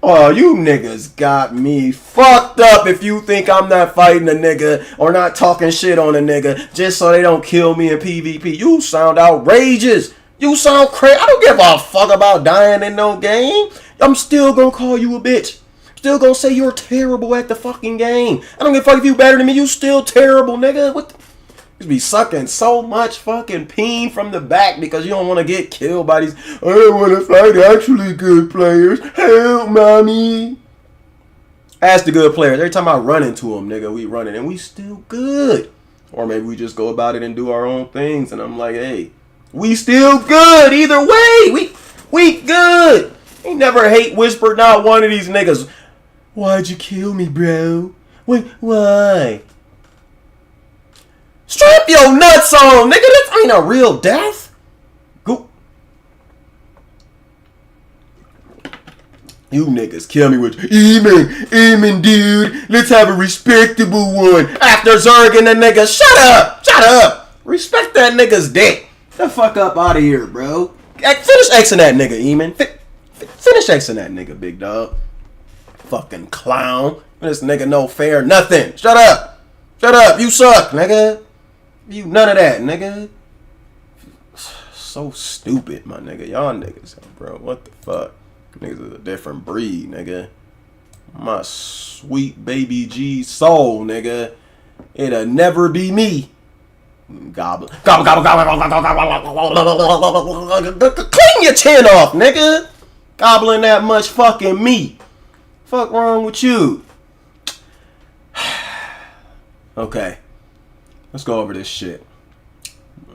Oh, you niggas got me fucked up if you think I'm not fighting a nigga or not talking shit on a nigga just so they don't kill me in PvP. You sound outrageous. You sound crazy. I don't give a fuck about dying in no game. I'm still gonna call you a bitch. Still gonna say you're terrible at the fucking game. I don't give a fuck if you better than me. You still terrible, nigga. What the... You be sucking so much fucking peen from the back because you don't want to get killed by these. I don't want to fight actually good players. Help, mommy. Ask the good players. Every time I run into them, nigga, we running and we still good. Or maybe we just go about it and do our own things. And I'm like, hey, we still good either way. We good. He never hate whispered not one of these niggas. Why'd you kill me, bro? Wait, why? Strap your nuts on, nigga. This ain't a real death. Go. You niggas kill me with Eamon, dude. Let's have a respectable one. After Zerg and the nigga, shut up. Respect that nigga's dick. Get the fuck up out of here, bro. Finish Xing that nigga, Eamon. Finish Xing that nigga, big dog. Fucking clown. This nigga no fair, nothing. Shut up. You suck, nigga. You none of that, nigga. So stupid, my nigga. Y'all niggas, bro. What the fuck? Niggas is a different breed, nigga. My sweet baby G soul, nigga. It'll never be me. Goblin. Clean your chin off, nigga. Gobbling that much fucking meat. Fuck wrong with you? Okay. Let's go over this shit.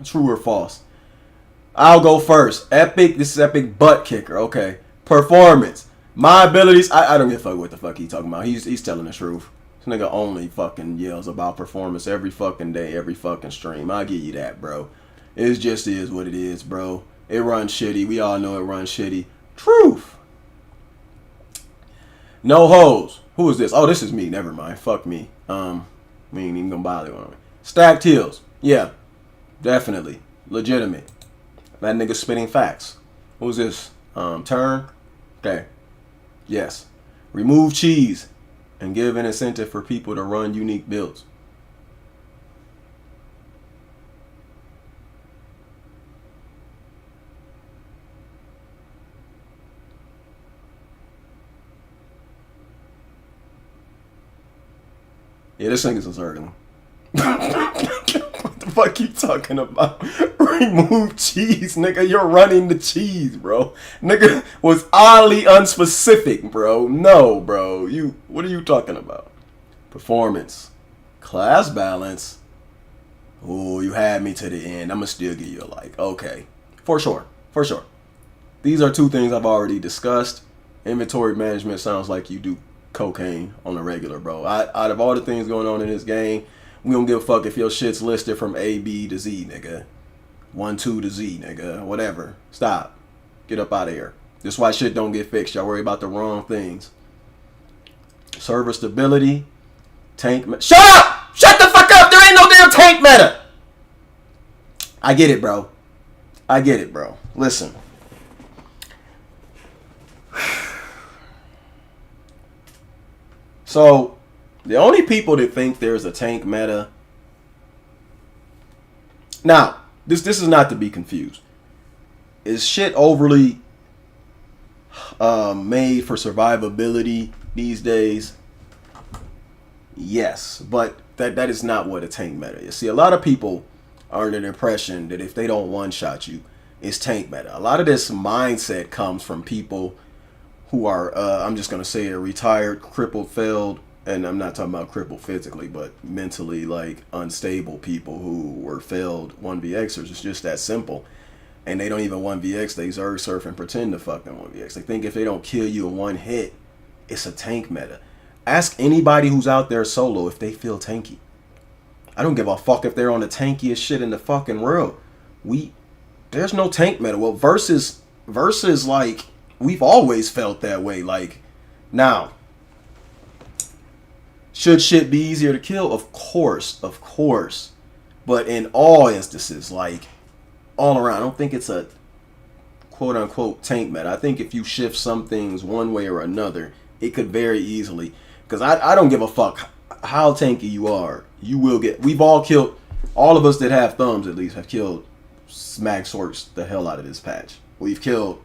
True or false? I'll go first. Epic. This is epic butt kicker. Okay. Performance. My abilities. I don't give a fuck what the fuck he talking about. He's telling the truth. This nigga only fucking yells about performance every fucking day, every fucking stream. I'll give you that, bro. It just is what it is, bro. It runs shitty. We all know it runs shitty. Truth. No hoes. Who is this? Oh, this is me. Never mind. Fuck me. We ain't even gonna bother with me. Stacked heals. Yeah. Definitely. Legitimate. That nigga spitting facts. Who's this? Turn. Okay. Yes. Remove cheese and give an incentive for people to run unique builds. Yeah, this thing is uncertain. What the fuck you talking about? Remove cheese, nigga. You're running the cheese, bro. Nigga was oddly unspecific, bro. No, bro. What are you talking about? Performance. Class balance. Oh, you had me to the end. I'ma still give you a like. Okay. For sure. For sure. These are two things I've already discussed. Inventory management sounds like you do cocaine on a regular, bro. Out of all the things going on in this game, we don't give a fuck if your shit's listed from A, B to Z, nigga. 1, 2 to Z, nigga. Whatever. Stop. Get up out of here. This is why shit don't get fixed. Y'all worry about the wrong things. Server stability. Tank. Shut up! Shut the fuck up! There ain't no damn tank meta! I get it, bro. I get it, bro. Listen. So, the only people that think there's a tank meta. Now, this is not to be confused. Is shit overly made for survivability these days? Yes, but that is not what a tank meta is. See, a lot of people are under the impression that if they don't one-shot you, it's tank meta. A lot of this mindset comes from people who are, I'm just going to say it, retired, crippled, failed, and I'm not talking about crippled physically, but mentally, like, unstable people who were failed 1vxers. It's just that simple. And they don't even 1vx, they zerg surf and pretend to fucking 1vx. They think if they don't kill you in one hit, it's a tank meta. Ask anybody who's out there solo if they feel tanky. I don't give a fuck if they're on the tankiest shit in the fucking world. There's no tank meta. Well, versus like, we've always felt that way. Like, now, should shit be easier to kill? Of course. But in all instances, like, all around, I don't think it's a quote-unquote tank meta. I think if you shift some things one way or another, it could very easily, because I don't give a fuck how tanky you are. You will get, we've all killed, all of us that have thumbs at least have killed smag sorts the hell out of this patch. We've killed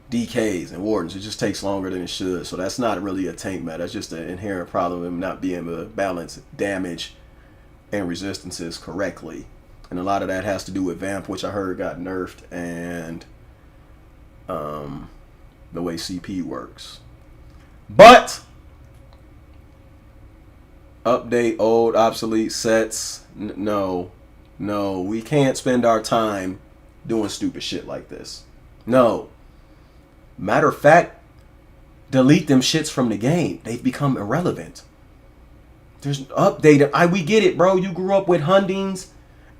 DKs and wardens. It just takes longer than it should. So that's not really a tank meta. That's just an inherent problem of not being able to balance damage and resistances correctly. And a lot of that has to do with Vamp, which I heard got nerfed, and the way CP works. But update old obsolete sets. No, we can't spend our time doing stupid shit like this. No. Matter of fact, delete them shits from the game. They've become irrelevant. There's an update. We get it, bro. You grew up with Hundings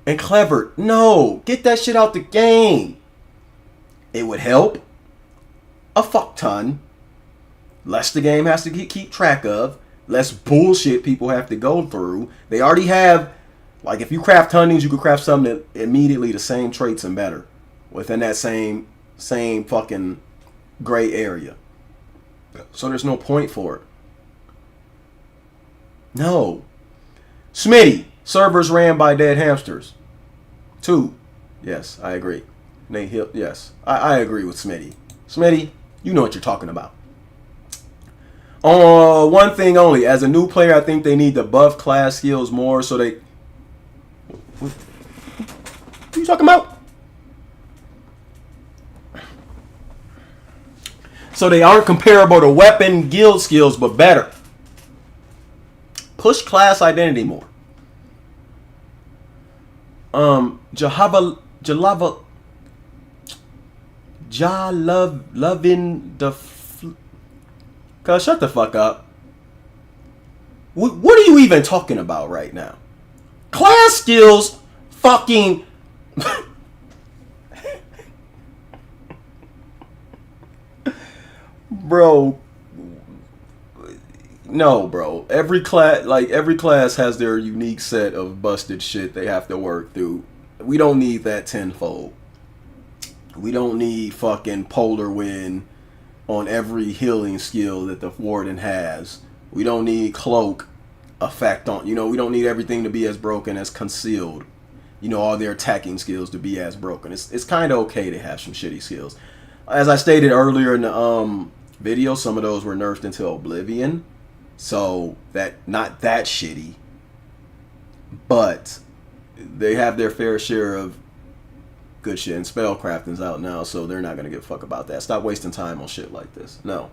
and Clever. No, get that shit out the game. It would help a fuck ton. Less the game has to keep track of. Less bullshit people have to go through. They already have, like, if you craft Hundings, you could craft something that immediately the same traits and better within that same fucking gray area. So there's no point for it. No. Smitty. Servers ran by dead hamsters. 2. Yes, I agree. Nate Hill. Yes, I agree with Smitty. Smitty, you know what you're talking about. One thing only. As a new player, I think they need to buff class skills more so they... What are you talking about? So they aren't comparable to weapon guild skills, but better. Push class identity more. Loving the... Cuz shut the fuck up. What are you even talking about right now? Class skills fucking... Bro, no, bro. Every class has their unique set of busted shit they have to work through. We don't need that tenfold. We don't need fucking polar wind on every healing skill that the warden has. We don't need cloak effect on. We don't need everything to be as broken as concealed. All their attacking skills to be as broken. It's kind of okay to have some shitty skills. As I stated earlier in the video, some of those were nerfed into oblivion, so that not that shitty, but they have their fair share of good shit, and spellcrafting's out now, so they're not gonna give a fuck about that. Stop wasting time on shit like this. No.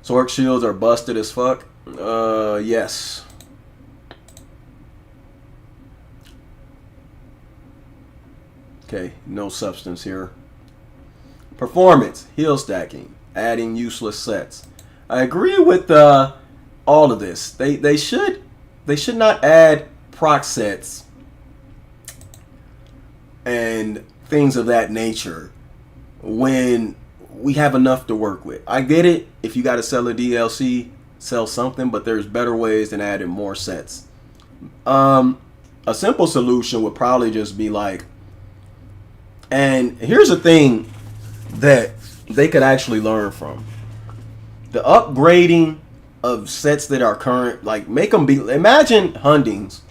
Sword shields are busted as fuck. Yes. Okay, no substance here. Performance, heal stacking, adding useless sets. I agree with all of this. They should not add proc sets and things of that nature when we have enough to work with. I get it. If you got to sell a DLC, sell something, but there's better ways than adding more sets. A simple solution would probably just be like, and here's the thing that they could actually learn from. The upgrading of sets that are current, like make them be, imagine Hundings.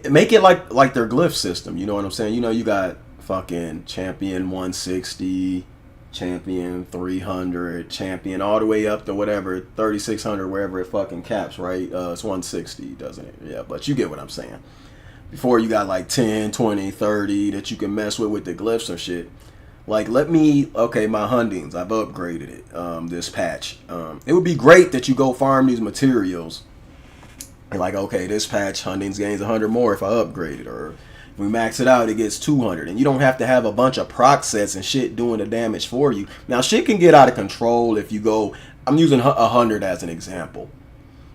Make it like their glyph system, you know what I'm saying? You got fucking champion 160, champion 300, champion all the way up to whatever, 3600, wherever it fucking caps, right? It's 160, doesn't it? Yeah, but you get what I'm saying. Before you got like 10, 20, 30 that you can mess with the glyphs or shit. Like, my Hundings, I've upgraded it this patch. It would be great that you go farm these materials. And like, okay, this patch, Hundings gains 100 more if I upgrade it. Or if we max it out, it gets 200. And you don't have to have a bunch of proc sets and shit doing the damage for you. Now, shit can get out of control if you go... I'm using 100 as an example.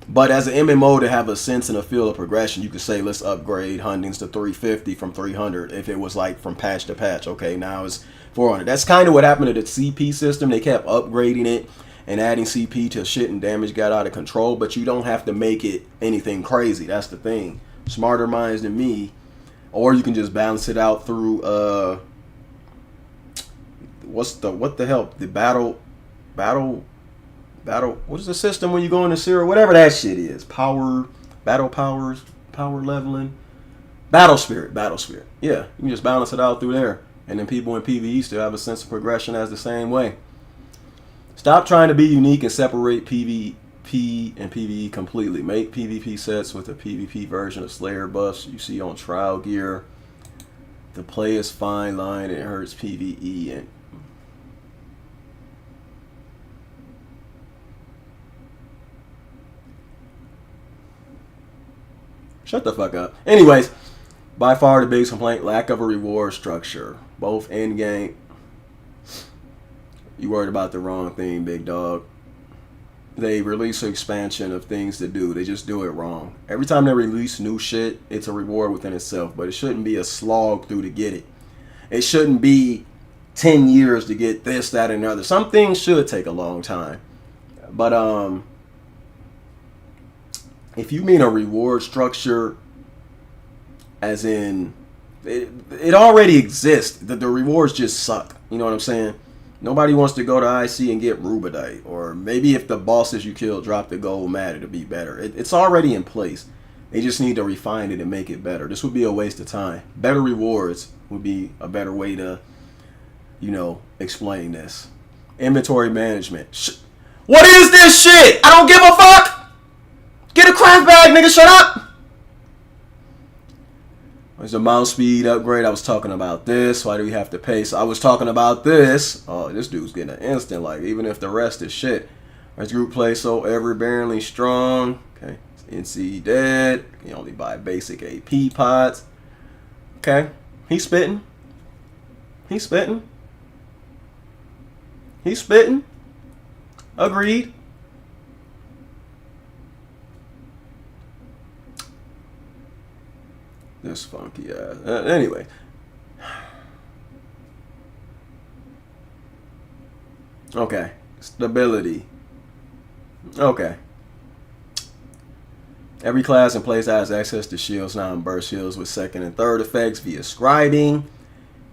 But as an MMO to have a sense and a feel of progression, you could say, let's upgrade Hundings to 350 from 300 if it was like from patch to patch. Okay, now it's 400. That's kind of what happened to the CP system. They kept upgrading it and adding CP till shit and damage got out of control, but you don't have to make it anything crazy. That's the thing. Smarter minds than me. Or you can just balance it out through what the hell? The battle what is the system when you go into Zero? Whatever that shit is. Power leveling. Battle spirit. Yeah, you can just balance it out through there. And then people in PvE still have a sense of progression as the same way. Stop trying to be unique and separate PvE and PvE completely. Make PvP sets with a PvP version of Slayer buffs you see on trial gear. The play is fine line and it hurts PvE and shut the fuck up. Anyways, by far the biggest complaint, lack of a reward structure. Both in game. You worried about the wrong thing, big dog. They release an expansion of things to do. They just do it wrong. Every time they release new shit, it's a reward within itself. But it shouldn't be a slog through to get it. It shouldn't be 10 years to get this, that, and the other. Some things should take a long time. But if you mean a reward structure, as in it already exists. The rewards just suck. You know what I'm saying? Nobody wants to go to IC and get Rubidite. Or maybe if the bosses you kill drop the gold matter to be better. It's already in place. They just need to refine it and make it better. This would be a waste of time. Better rewards would be a better way to, you know, explain this. Inventory management. What is this shit? I don't give a fuck. Get a craft bag, nigga. Shut up. There's a mouse speed upgrade. I was talking about this. Why do we have to pay? So I was talking about this. Oh, this dude's getting an instant, like, even if the rest is shit. There's group play so ever barely strong. Okay. NC dead. You can only buy basic AP pots. Okay. He's spitting. He's spitting. He's spitting. Agreed. This funky ass. Anyway. Okay. Stability. Okay. Every class and place has access to shields now and burst heals with second and third effects via scribing.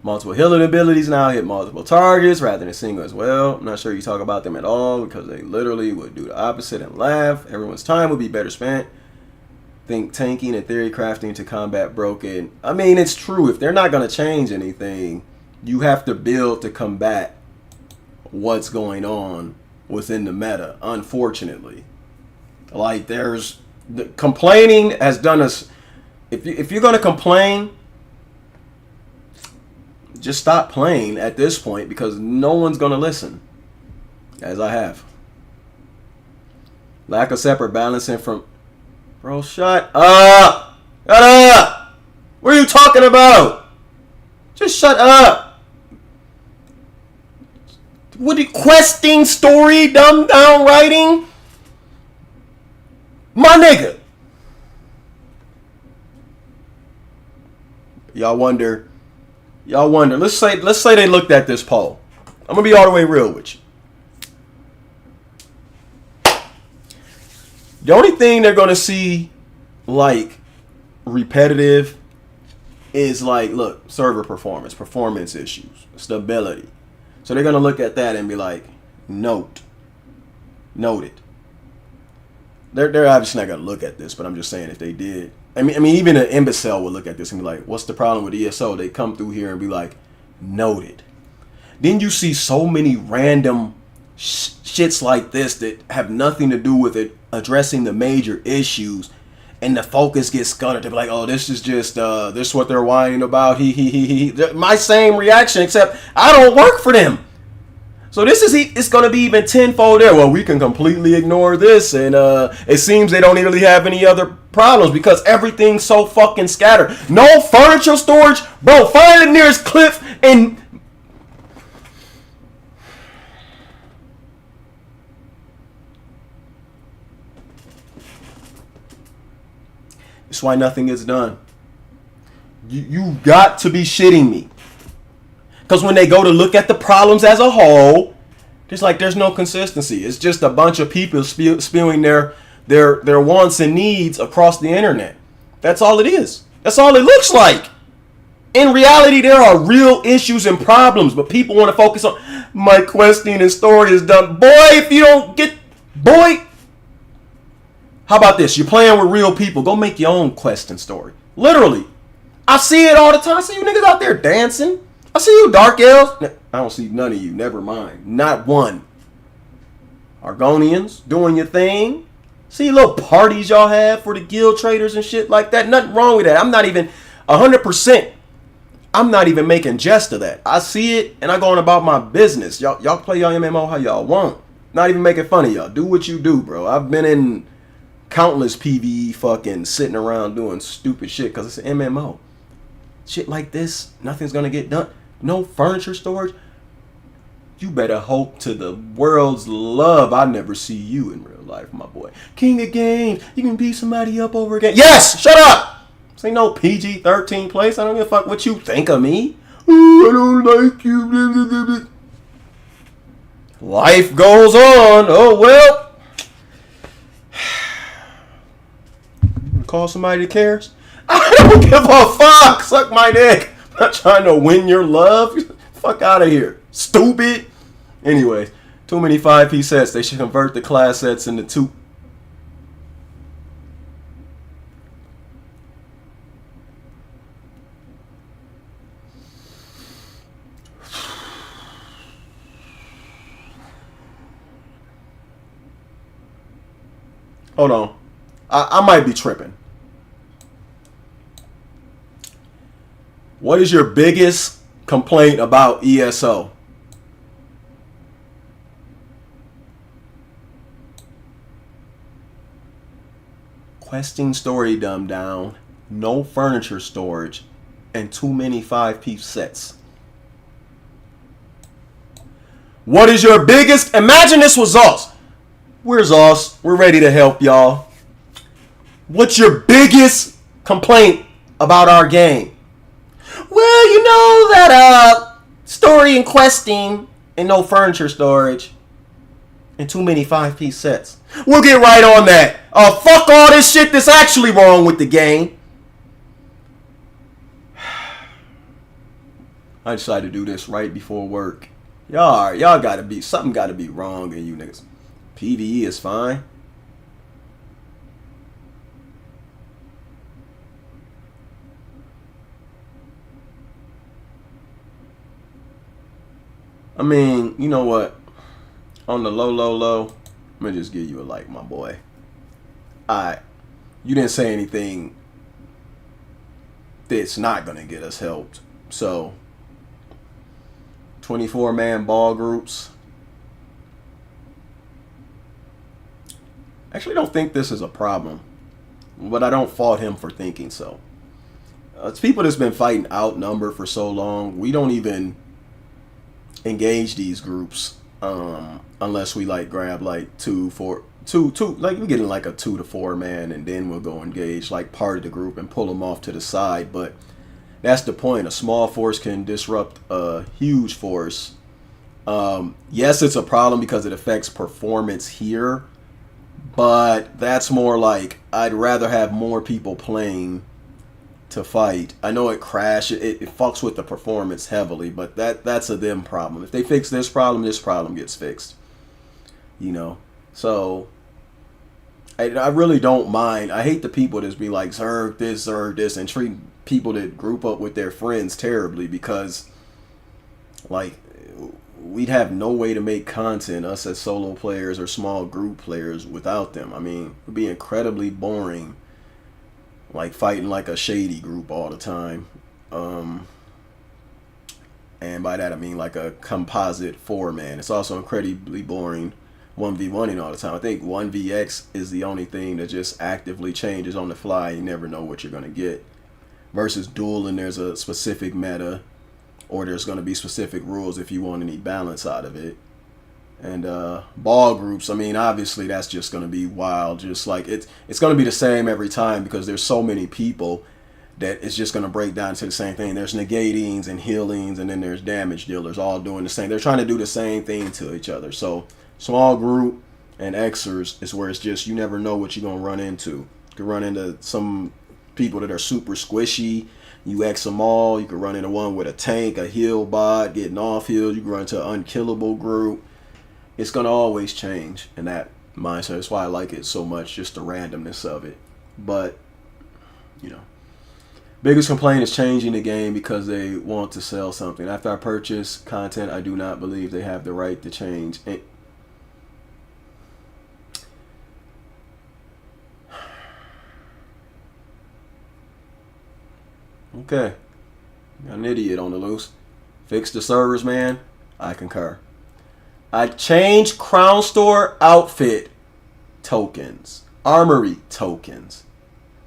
Multiple healing abilities now hit multiple targets rather than single as well. I'm not sure you talk about them at all because they literally would do the opposite and laugh. Everyone's time would be better spent. Think tanking and theory crafting to combat broken. I mean, it's true. If they're not going to change anything, you have to build to combat what's going on within the meta, unfortunately. Like, there's... The complaining has done us... If you're going to complain, just stop playing at this point because no one's going to listen. As I have. Lack of separate balancing from... Bro, shut up! Shut up! What are you talking about? Just shut up! What are you questing, story, dumb down writing? My nigga! Y'all wonder. Let's say they looked at this poll. I'm gonna be all the way real with you. The only thing they're going to see, like, repetitive is, like, look, server performance issues, stability. So they're going to look at that and be like, noted. They're obviously not going to look at this, but I'm just saying if they did. I mean, even an imbecile would look at this and be like, what's the problem with ESO? They come through here and be like, noted. Then you see so many random shits like this that have nothing to do with it addressing the major issues, and the focus gets scattered to be like, oh, this is just this is what they're whining about. He. My same reaction, except I don't work for them. So it's going to be even tenfold there. Well, we can completely ignore this, and it seems they don't really have any other problems because everything's so fucking scattered. No furniture storage, bro. Find the nearest cliff and. That's why nothing gets done. You got to be shitting me. Because when they go to look at the problems as a whole, it's like there's no consistency. It's just a bunch of people spewing their wants and needs across the internet. That's all it is. That's all it looks like. In reality, there are real issues and problems, but people want to focus on my questing and story is done. Boy, if you don't get... Boy... How about this? You're playing with real people. Go make your own quest and story. Literally. I see it all the time. I see you niggas out there dancing. I see you dark elves. I don't see none of you. Never mind. Not one. Argonians doing your thing. See little parties y'all have for the guild traders and shit like that. Nothing wrong with that. I'm not even 100%. I'm not even making jest of that. I see it and I go on about my business. Y'all play y'all MMO how y'all want. Not even making fun of y'all. Do what you do, bro. I've been in countless PvE fucking sitting around doing stupid shit because it's an MMO. Shit like this, nothing's gonna get done. No furniture storage. You better hope to the world's love I never see you in real life, my boy. King of games. You can beat somebody up over again. Yes! Shut up! This ain't no PG-13 place. I don't give a fuck what you think of me. Ooh, I don't like you. Life goes on. Oh, well. Call somebody that cares. I don't give a fuck. Suck my dick. I'm not trying to win your love. Fuck out of here. Stupid. Anyways, too many 5P sets. They should convert the class sets into 2. Hold on. I might be tripping. What is your biggest complaint about ESO? Questing story dumbed down, no furniture storage, and too many 5-piece sets. What is your biggest... Imagine this was us. Where's us? We're ready to help y'all. What's your biggest complaint about our game? Well, you know that story and questing and no furniture storage and too many 5-piece sets. We'll get right on that. Fuck all this shit that's actually wrong with the game. I decided to do this right before work. Y'all gotta be, something gotta be wrong in you niggas. PvE is fine. I mean, you know what? On the low, I'm gonna just give you a like, my boy. Alright. You didn't say anything that's not gonna get us helped. So 24-man ball groups. Actually, don't think this is a problem, but I don't fault him for thinking so. It's people that's been fighting outnumbered for so long. We don't even engage these groups unless we like grab like two, like we get in like a 2 to 4 man, and then we'll go engage like part of the group and pull them off to the side. But that's the point. A small force can disrupt a huge force. Yes, it's a problem because it affects performance here. But that's more like I'd rather have more people playing to fight. I know it crashes, it fucks with the performance heavily, but that's a them problem. If they fix this problem gets fixed. You know? So I really don't mind. I hate the people that be like zerg this, and treat people that group up with their friends terribly, because like we'd have no way to make content, us as solo players or small group players, without them. I mean, it would be incredibly boring, like fighting like a shady group all the time. And by that I mean like a composite 4-man. It's also incredibly boring 1v1ing all the time. I think 1vx is the only thing that just actively changes on the fly. You never know what you're going to get. Versus dueling, there's a specific meta, or there's going to be specific rules if you want any balance out of it. And ball groups, I mean, obviously that's just going to be wild. Just like it's going to be the same every time, because there's so many people that it's just going to break down to the same thing. There's negatings and healings, and then there's damage dealers all doing the same. They're trying to do the same thing to each other. So small group and Xers is where it's just, you never know what you're going to run into. You can run into some people that are super squishy. You X them all. You can run into one with a tank, a heal bot, getting off heal. You can run into an unkillable group. It's going to always change in that mindset. That's why I like it so much, just the randomness of it. But, you know, biggest complaint is changing the game because they want to sell something. After I purchase content, I do not believe they have the right to change. Okay. Got an idiot on the loose. Fix the servers, man. I concur. I changed Crown Store outfit tokens. Armory tokens.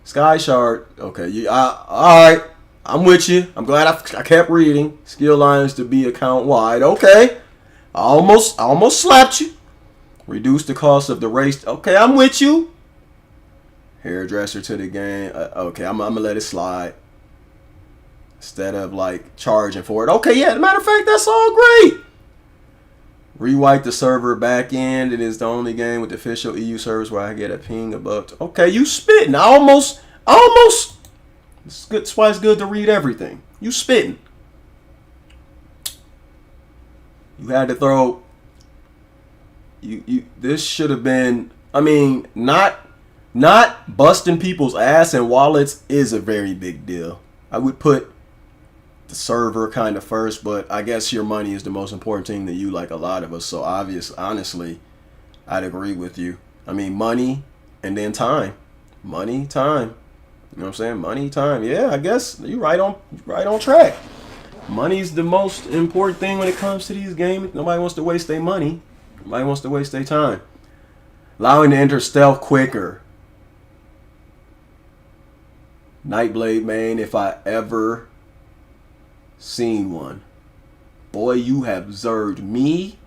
Sky Shard. Okay. Alright. I'm with you. I'm glad I kept reading. Skill lines to be account wide. Okay. I almost slapped you. Reduce the cost of the race. Okay, I'm with you. Hairdresser to the game. Okay, I'm gonna let it slide. Instead of like charging for it. Okay, yeah, as a matter of fact, that's all great. Rewipe the server back end. It is the only game with the official EU servers where I get a ping above. Okay, you spitting. I almost. It's good. That's why it's good to read everything. You spitting. You had to throw. This should have been. I mean, not busting people's ass and wallets is a very big deal. I would put the server kind of first, but I guess your money is the most important thing to you, like a lot of us. So honestly, I'd agree with you. I mean, money and then time. Money, time. You know what I'm saying? Money, time. Yeah, I guess you're right on track. Money's the most important thing when it comes to these games. Nobody wants to waste their money. Nobody wants to waste their time. Allowing to enter stealth quicker. Nightblade, man, if I ever seen one. Boy, you have zerged me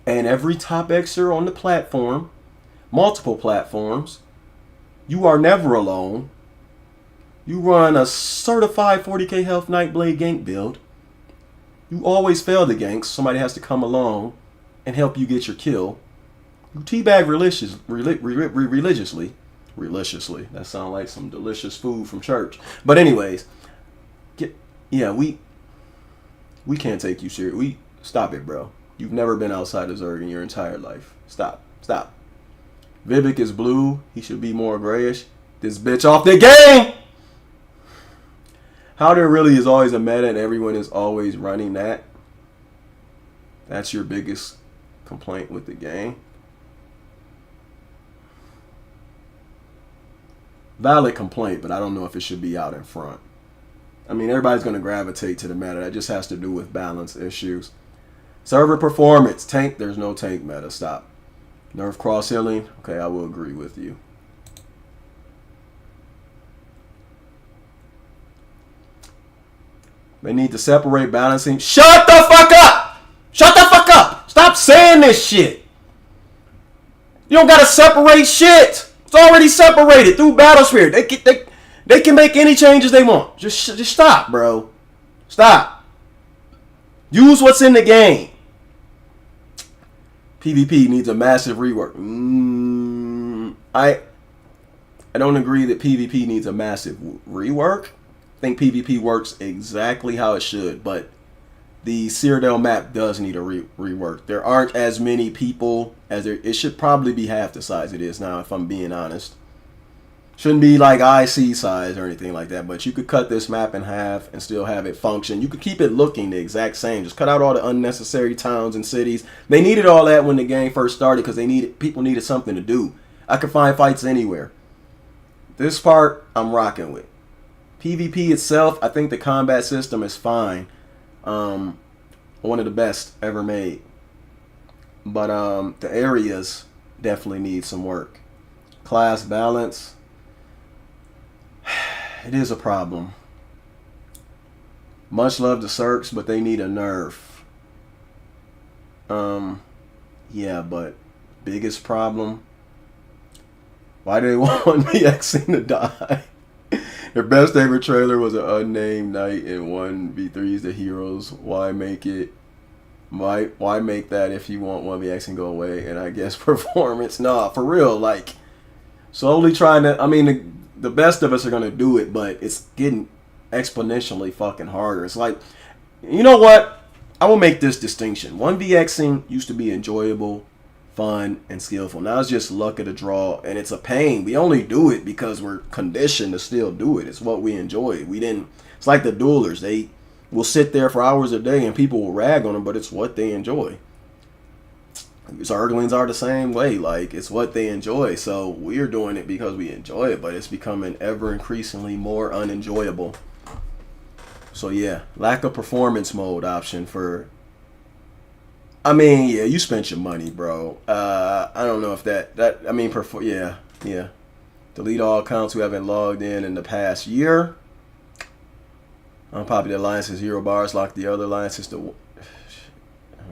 and every top Xer on the platform. Multiple platforms. You are never alone. You run a certified 40k health Nightblade gank build. You always fail the ganks. Somebody has to come along and help you get your kill. You teabag religiously. That sounds like some delicious food from church. But anyways, we can't take you serious. Stop it, bro. You've never been outside of Zerg in your entire life. Stop. Vivek is blue. He should be more grayish. This bitch off the game. How there really is always a meta and everyone is always running that. That's your biggest complaint with the game. Valid complaint, but I don't know if it should be out in front. I mean, everybody's going to gravitate to the meta. That just has to do with balance issues. Server performance. Tank. There's no tank meta. Stop. Nerf cross healing. Okay, I will agree with you. They need to separate balancing. Shut the fuck up! Shut the fuck up! Stop saying this shit. You don't gotta separate shit. It's already separated through Battlesphere. They can make any changes they want. Just stop, bro. Stop. Use what's in the game. PvP needs a massive rework. I don't agree that PvP needs a massive rework. I think PvP works exactly how it should, but the Cyrodiil map does need a rework. There aren't as many people as there. It should probably be half the size it is now, if I'm being honest. Shouldn't be like IC size or anything like that, but you could cut this map in half and still have it function. You could keep it looking the exact same. Just cut out all the unnecessary towns and cities. They needed all that when the game first started because people needed something to do. I could find fights anywhere. This part, I'm rocking with. PvP itself, I think the combat system is fine. One of the best ever made. But the areas definitely need some work. Class balance. It is a problem. Much love to Cirques, but they need a nerf. Yeah, but biggest problem. Why do they want me Xing to die? Their best ever trailer was an unnamed knight in 1v3's the heroes. Why make it? Why make that if you want 1vx and go away? And I guess performance. Nah, for real. Like, slowly trying to. I mean, the best of us are gonna do it, but it's getting exponentially fucking harder. It's like, you know what? I will make this distinction. 1vxing used to be enjoyable, fun, and skillful. Now it's just luck of the draw, and it's a pain. We only do it because we're conditioned to still do it. It's what we enjoy. We didn't. It's like the duelers. They will sit there for hours a day, and people will rag on them, but it's what they enjoy. Zerglings are the same way. Like, it's what they enjoy. So we're doing it because we enjoy it, but it's becoming ever increasingly more unenjoyable. So yeah, lack of performance mode option for. I mean, yeah, you spent your money, bro. I don't know if that. I mean, yeah. Delete all accounts who haven't logged in the past year. Unpopular alliances 0 bars. Lock the other alliances to. All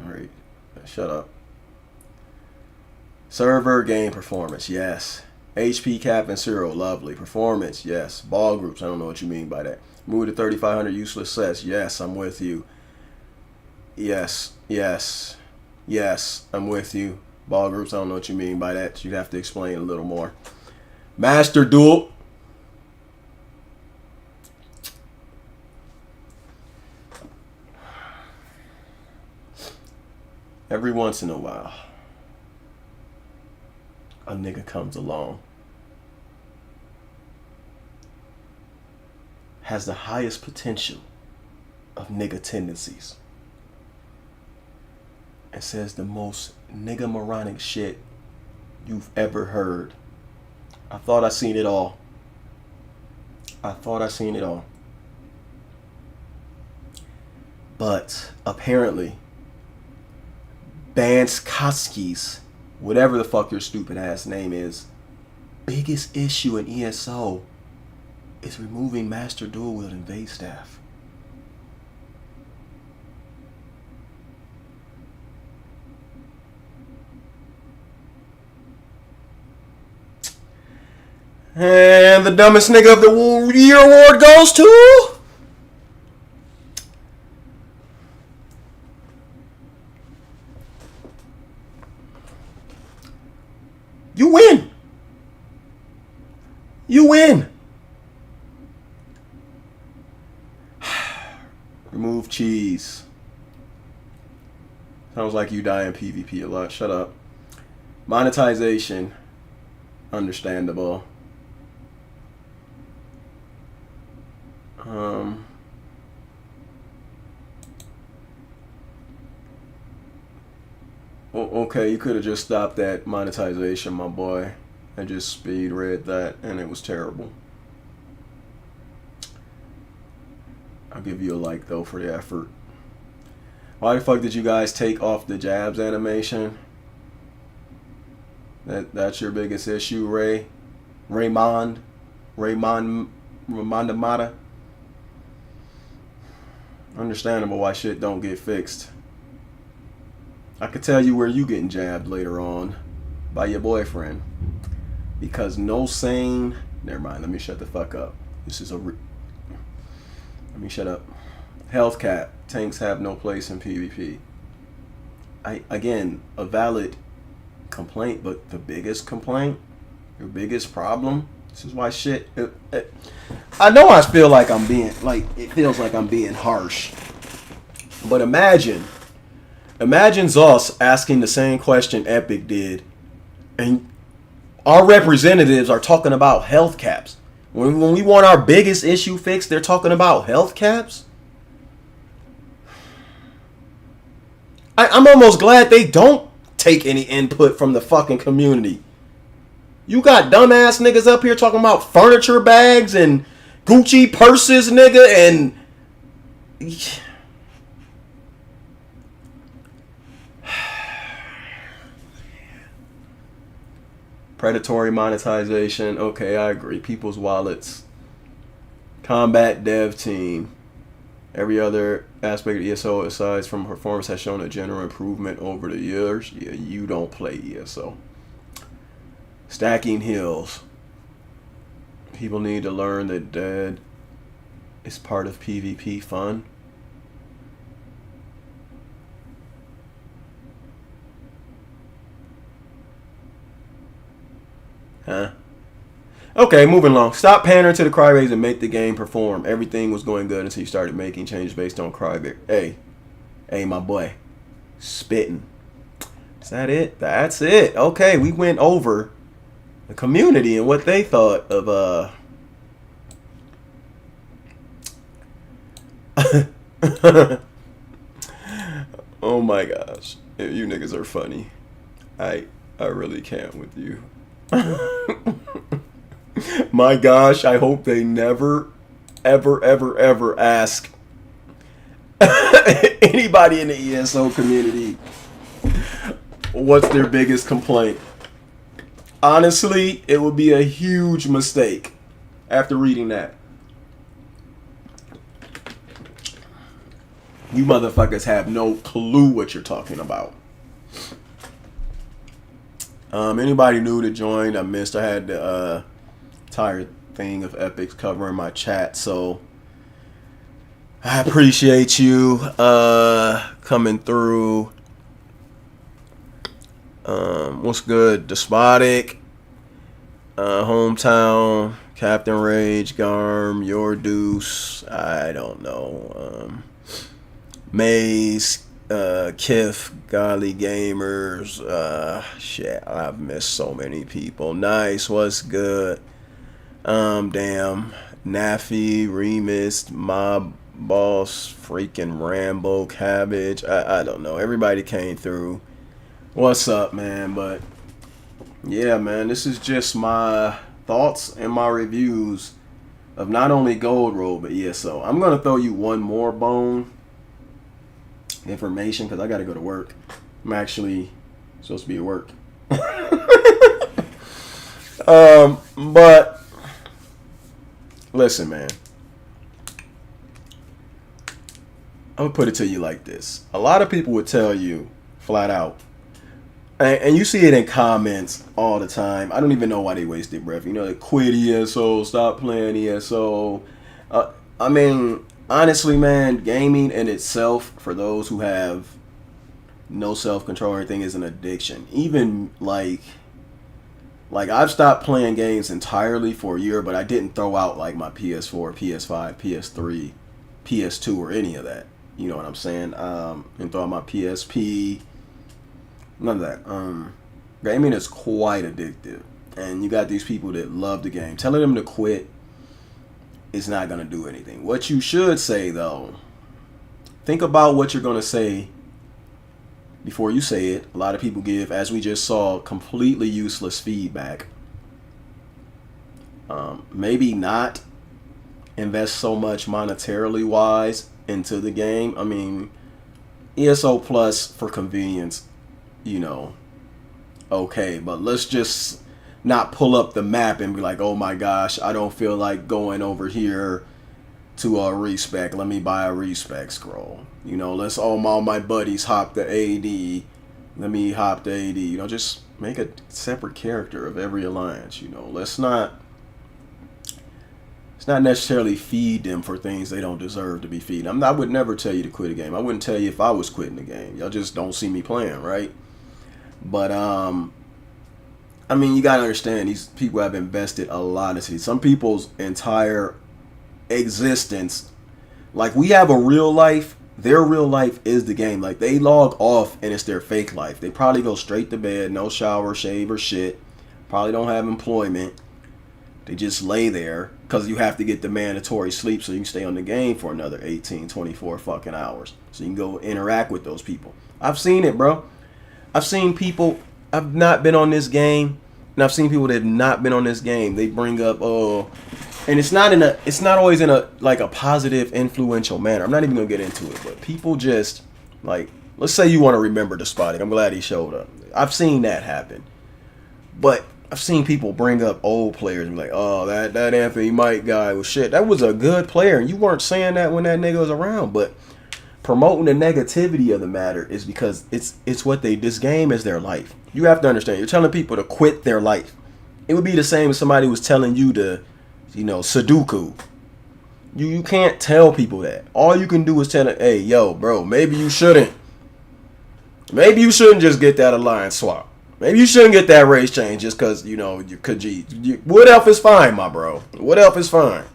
right, shut up. Server game performance, yes. HP cap and 0, lovely. Performance, yes. Ball groups, I don't know what you mean by that. Move to 3,500 useless sets, yes, I'm with you. Yes, I'm with you. Ball groups, I don't know what you mean by that. You'd have to explain a little more. Master duel. Every once in a while, a nigga comes along, has the highest potential of nigga tendencies, and says the most nigga moronic shit you've ever heard. I thought I seen it all. But apparently, Banskoski's, whatever the fuck your stupid ass name is, biggest issue in ESO is removing Master Dual Wield and Base Staff. And the dumbest nigga of the year award goes to... You win. Remove cheese. Sounds like you die in PvP a lot. Shut up. Monetization. Understandable. Okay, you could have just stopped that monetization, my boy. I just speed read that, and it was terrible. I'll give you a like, though, for the effort. Why the fuck did you guys take off the jabs animation? That's your biggest issue, Raymond Amata. Understandable why shit don't get fixed. I could tell you where you getting jabbed later on by your boyfriend. Because no sane... Never mind, let me shut the fuck up. Let me shut up. Health cap. Tanks have no place in PvP. Again, a valid complaint, but the biggest complaint, your biggest problem, this is why shit... I know I feel like I'm being... it feels like I'm being harsh. But imagine Zoss asking the same question Epic did, and our representatives are talking about health caps. When we want our biggest issue fixed, they're talking about health caps? I'm almost glad they don't take any input from the fucking community. You got dumbass niggas up here talking about furniture bags and Gucci purses, nigga, and... Predatory monetization. Okay, I agree. People's wallets. Combat dev team. Every other aspect of ESO aside from performance has shown a general improvement over the years. Yeah, you don't play ESO. Stacking hills. People need to learn that dead is part of PvP fun. Huh? Okay, moving along. Stop pandering to the crybabies and make the game perform. Everything was going good until you started making changes based on crybaby. Hey, my boy. Spitting. Is that it? That's it. Okay, we went over the community and what they thought of oh my gosh. You niggas are funny. I really can't with you. My gosh, I hope they never, ever, ever, ever ask Anybody in the ESO community, what's their biggest complaint? Honestly, it would be a huge mistake after reading that. You motherfuckers have no clue what you're talking about. Anybody new to join? I missed. I had the entire thing of Epics covering my chat, so I appreciate you coming through. What's good? Despotic, Hometown, Captain Rage, Garm, Your Deuce. I don't know. Maze, Kif, Godly Gamers. Shit, I've missed so many people. Nice, what's good? Damn. Naffy, Remist, Mob Boss, freaking Rambo, Cabbage. I don't know. Everybody came through. What's up, man? But yeah, man, this is just my thoughts and my reviews of not only Gold Roll, but ESO. I'm going to throw you one more bone information because I got to go to work. I'm actually supposed to be at work. But listen, man. I'm going to put it to you like this. A lot of people would tell you flat out, and you see it in comments all the time. I don't even know why they waste their breath. You know, they quit ESO, stop playing ESO. I mean, honestly, man, gaming in itself, for those who have no self-control or anything, is an addiction. Even like I've stopped playing games entirely for a year, but I didn't throw out like my PS4, PS5, PS3, PS2, or any of that. You know what I'm saying? And throw out my PSP. None of that. Gaming is quite addictive. And you got these people that love the game. Telling them to quit is not going to do anything. What you should say, though, think about what you're going to say before you say it. A lot of people give, as we just saw, completely useless feedback. Maybe not invest so much monetarily wise into the game. I mean, ESO Plus for convenience, you know, okay, but let's just not pull up the map and be like, oh my gosh, I don't feel like going over here to a respec. Let me buy a respec scroll. You know, let's all my buddies hop the AD. Let me hop the AD. You know, just make a separate character of every alliance. You know, let's not necessarily feed them for things they don't deserve to be feeding. I would never tell you to quit a game. I wouldn't tell you if I was quitting the game. Y'all just don't see me playing, right? But I mean, you gotta understand, these people have invested a lot into these. Some people's entire existence, like, we have a real life. Their real life is the game. Like, they log off and it's their fake life. They probably go straight to bed, no shower, shave, or shit. Probably don't have employment. They just lay there because you have to get the mandatory sleep so you can stay on the game for another 18, 24 fucking hours. So you can go interact with those people. I've seen it, bro. I've seen people, I've not been on this game, and I've seen people that have not been on this game. They bring up, oh, and it's not always in a, like, a positive, influential manner. I'm not even gonna get into it, but people just, like, let's say you want to remember Despotic. I'm glad he showed up. I've seen that happen. But I've seen people bring up old players and be like, oh, that Anthony Mike guy was shit. That was a good player, and you weren't saying that when that nigga was around. But promoting the negativity of the matter is because it's what this game is their life. You have to understand, you're telling people to quit their life. It would be the same as somebody was telling you to, you know, Sudoku. You can't tell people that. All you can do is tell them, hey, yo, bro, maybe you shouldn't just get that alliance swap. Maybe you shouldn't get that race change just because, you know, you could. Wood Elf is fine, my bro. Wood Elf is fine.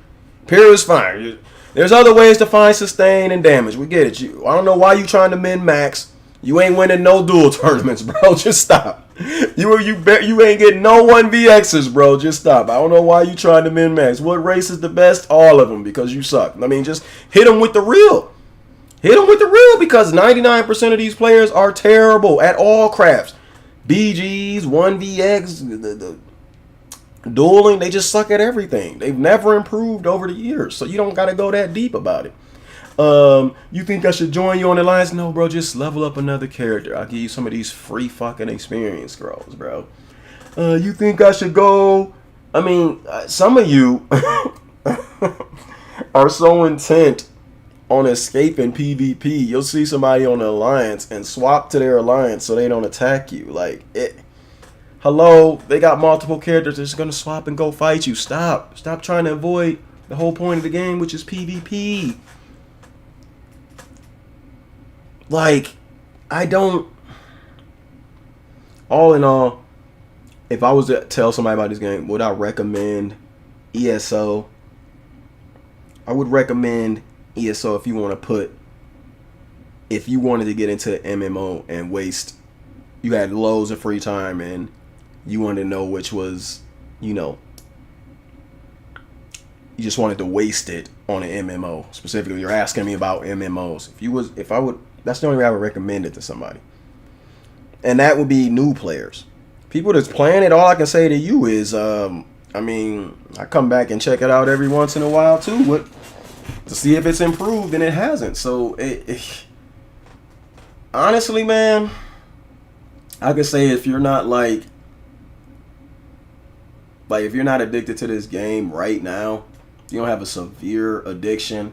Pyro is fine. There's other ways to find sustain and damage. We get it. I don't know why you trying to min-max. You ain't winning no duel tournaments, bro. Just stop. You ain't getting no 1vx's, bro. Just stop. I don't know why you trying to min-max. What race is the best? All of them, because you suck. I mean, just hit them with the real. Hit them with the real, because 99% of these players are terrible at all crafts. BGs, 1vx, the dueling, they just suck at everything. They've never improved over the years, so you don't got to go that deep about it. You think I should join you on the alliance? No, bro, just level up another character. I'll give you some of these free fucking experience scrolls, bro. You think I should go? I mean, some of you are so intent on escaping PvP. You'll see somebody on the alliance and swap to their alliance so they don't attack you. Like, hello, they got multiple characters that's gonna swap and go fight you. Stop trying to avoid the whole point of the game, which is PvP. Like, all in all, if I was to tell somebody about this game, would I recommend ESO? I would recommend ESO if you wanted to get into MMO and you had loads of free time and you wanted to know which was, you just wanted to waste it on an MMO. Specifically, you're asking me about MMOs. That's the only way I would recommend it to somebody. And that would be new players. People that's playing it, all I can say to you is, I come back and check it out every once in a while too, to see if it's improved, and it hasn't. So, honestly, man, I could say if you're not if you're not addicted to this game right now, you don't have a severe addiction,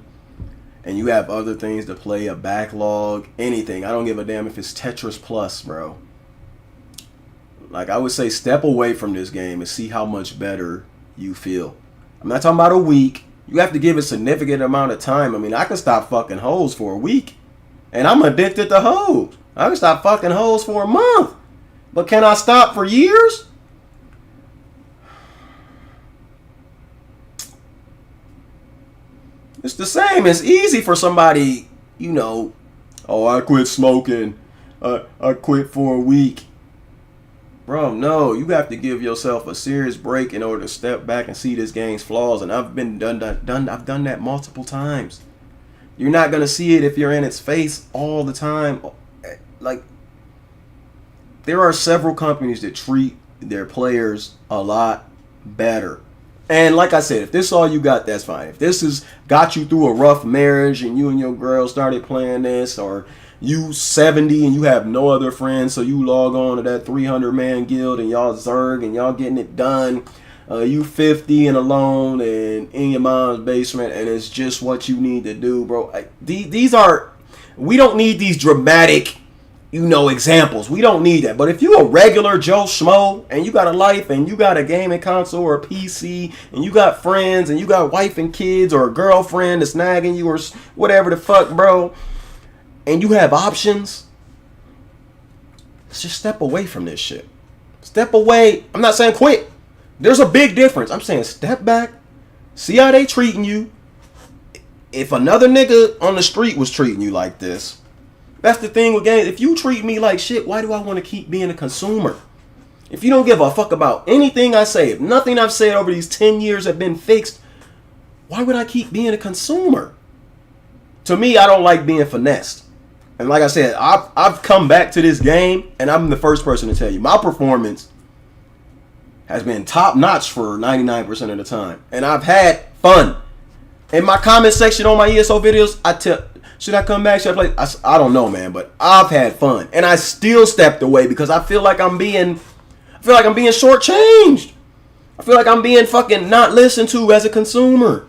and you have other things to play, a backlog, anything. I don't give a damn if it's Tetris Plus, bro. Like, I would say step away from this game and see how much better you feel. I'm not talking about a week. You have to give a significant amount of time. I mean, I can stop fucking hoes for a week, and I'm addicted to hoes. I can stop fucking hoes for a month, but can I stop for years? It's the same. It's easy for somebody, oh, I quit smoking. I quit for a week. Bro, no, you have to give yourself a serious break in order to step back and see this game's flaws. And I've done that multiple times. You're not gonna see it if you're in its face all the time. Like, there are several companies that treat their players a lot better. And like I said, if this is all you got, that's fine. If this has got you through a rough marriage and you and your girl started playing this, or you 70 and you have no other friends, so you log on to that 300-man guild and y'all zerg and y'all getting it done. You 50 and alone and in your mom's basement, and it's just what you need to do, bro. We don't need these dramatic, examples. We don't need that. But if you a regular Joe Schmo and you got a life and you got a gaming console or a PC and you got friends and you got wife and kids or a girlfriend that's nagging you or whatever the fuck, bro, and you have options, just step away from this shit. Step away. I'm not saying quit. There's a big difference. I'm saying step back, see how they treating you. If another nigga on the street was treating you like this, that's the thing with games. If you treat me like shit, why do I want to keep being a consumer? If you don't give a fuck about anything I say, if nothing I've said over these 10 years have been fixed, why would I keep being a consumer? To me, I don't like being finessed. And like I said, I've come back to this game, and I'm the first person to tell you, my performance has been top notch for 99% of the time. And I've had fun. In my comment section on my ESO videos, I tell, should I come back? Should I play? I don't know, man, but I've had fun. And I still stepped away because I feel like I'm being shortchanged. I feel like I'm being fucking not listened to as a consumer.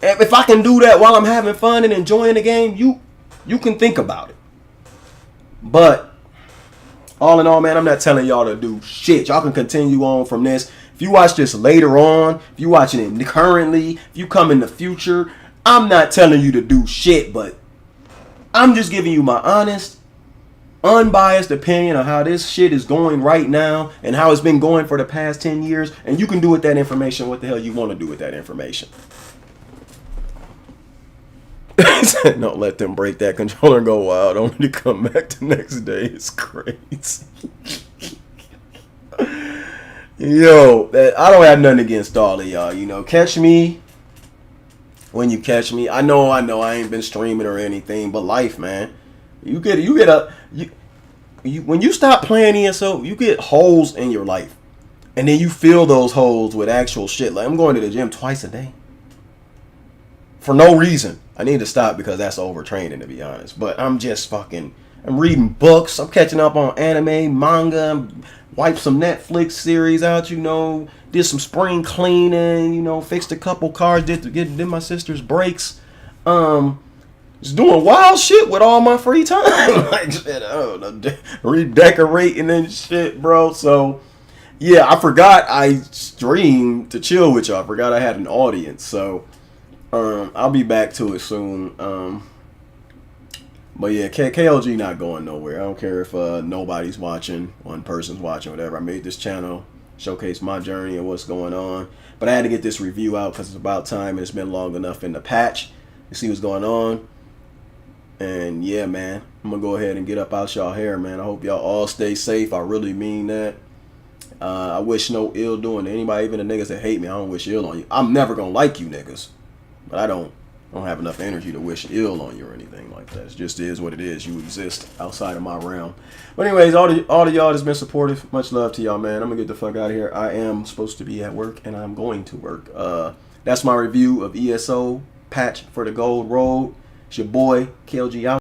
If I can do that while I'm having fun and enjoying the game, you can think about it. But all in all, man, I'm not telling y'all to do shit. Y'all can continue on from this. If you watch this later on, if you watching it currently, if you come in the future, I'm not telling you to do shit, but I'm just giving you my honest, unbiased opinion on how this shit is going right now and how it's been going for the past 10 years. And you can do with that information what the hell you want to do with that information. Don't let them break that controller and go wild only to come back the next day. It's crazy. Yo, I don't have nothing against all of y'all. Catch me when you catch me. I know I ain't been streaming or anything, but life, man. When you stop playing ESO, you get holes in your life, and then you fill those holes with actual shit. Like, I'm going to the gym twice a day for no reason. I need to stop because that's overtraining, to be honest. But I'm just fucking. I'm reading books. I'm catching up on anime, manga. Wiped some Netflix series out. You know, did some spring cleaning. You know, fixed a couple cars. Did my sister's brakes. Just doing wild shit with all my free time. Like shit, I don't know, redecorating and shit, bro. So yeah, I forgot I streamed to chill with y'all. I forgot I had an audience. So I'll be back to it soon. But yeah, KLG not going nowhere. I don't care if nobody's watching, one person's watching, whatever. I made this channel, showcase my journey and what's going on. But I had to get this review out because it's about time and it's been long enough in the patch to see what's going on. And yeah, man, I'm going to go ahead and get up out y'all hair, man. I hope y'all all stay safe. I really mean that. I wish no ill doing to anybody, even the niggas that hate me. I don't wish ill on you. I'm never going to like you niggas. But I don't have enough energy to wish ill on you or anything like that. It just is what it is. You exist outside of my realm. But anyways, all of y'all that's been supportive, much love to y'all, man. I'm going to get the fuck out of here. I am supposed to be at work, and I'm going to work. That's my review of ESO patch for the Gold Road. It's your boy, KLG out.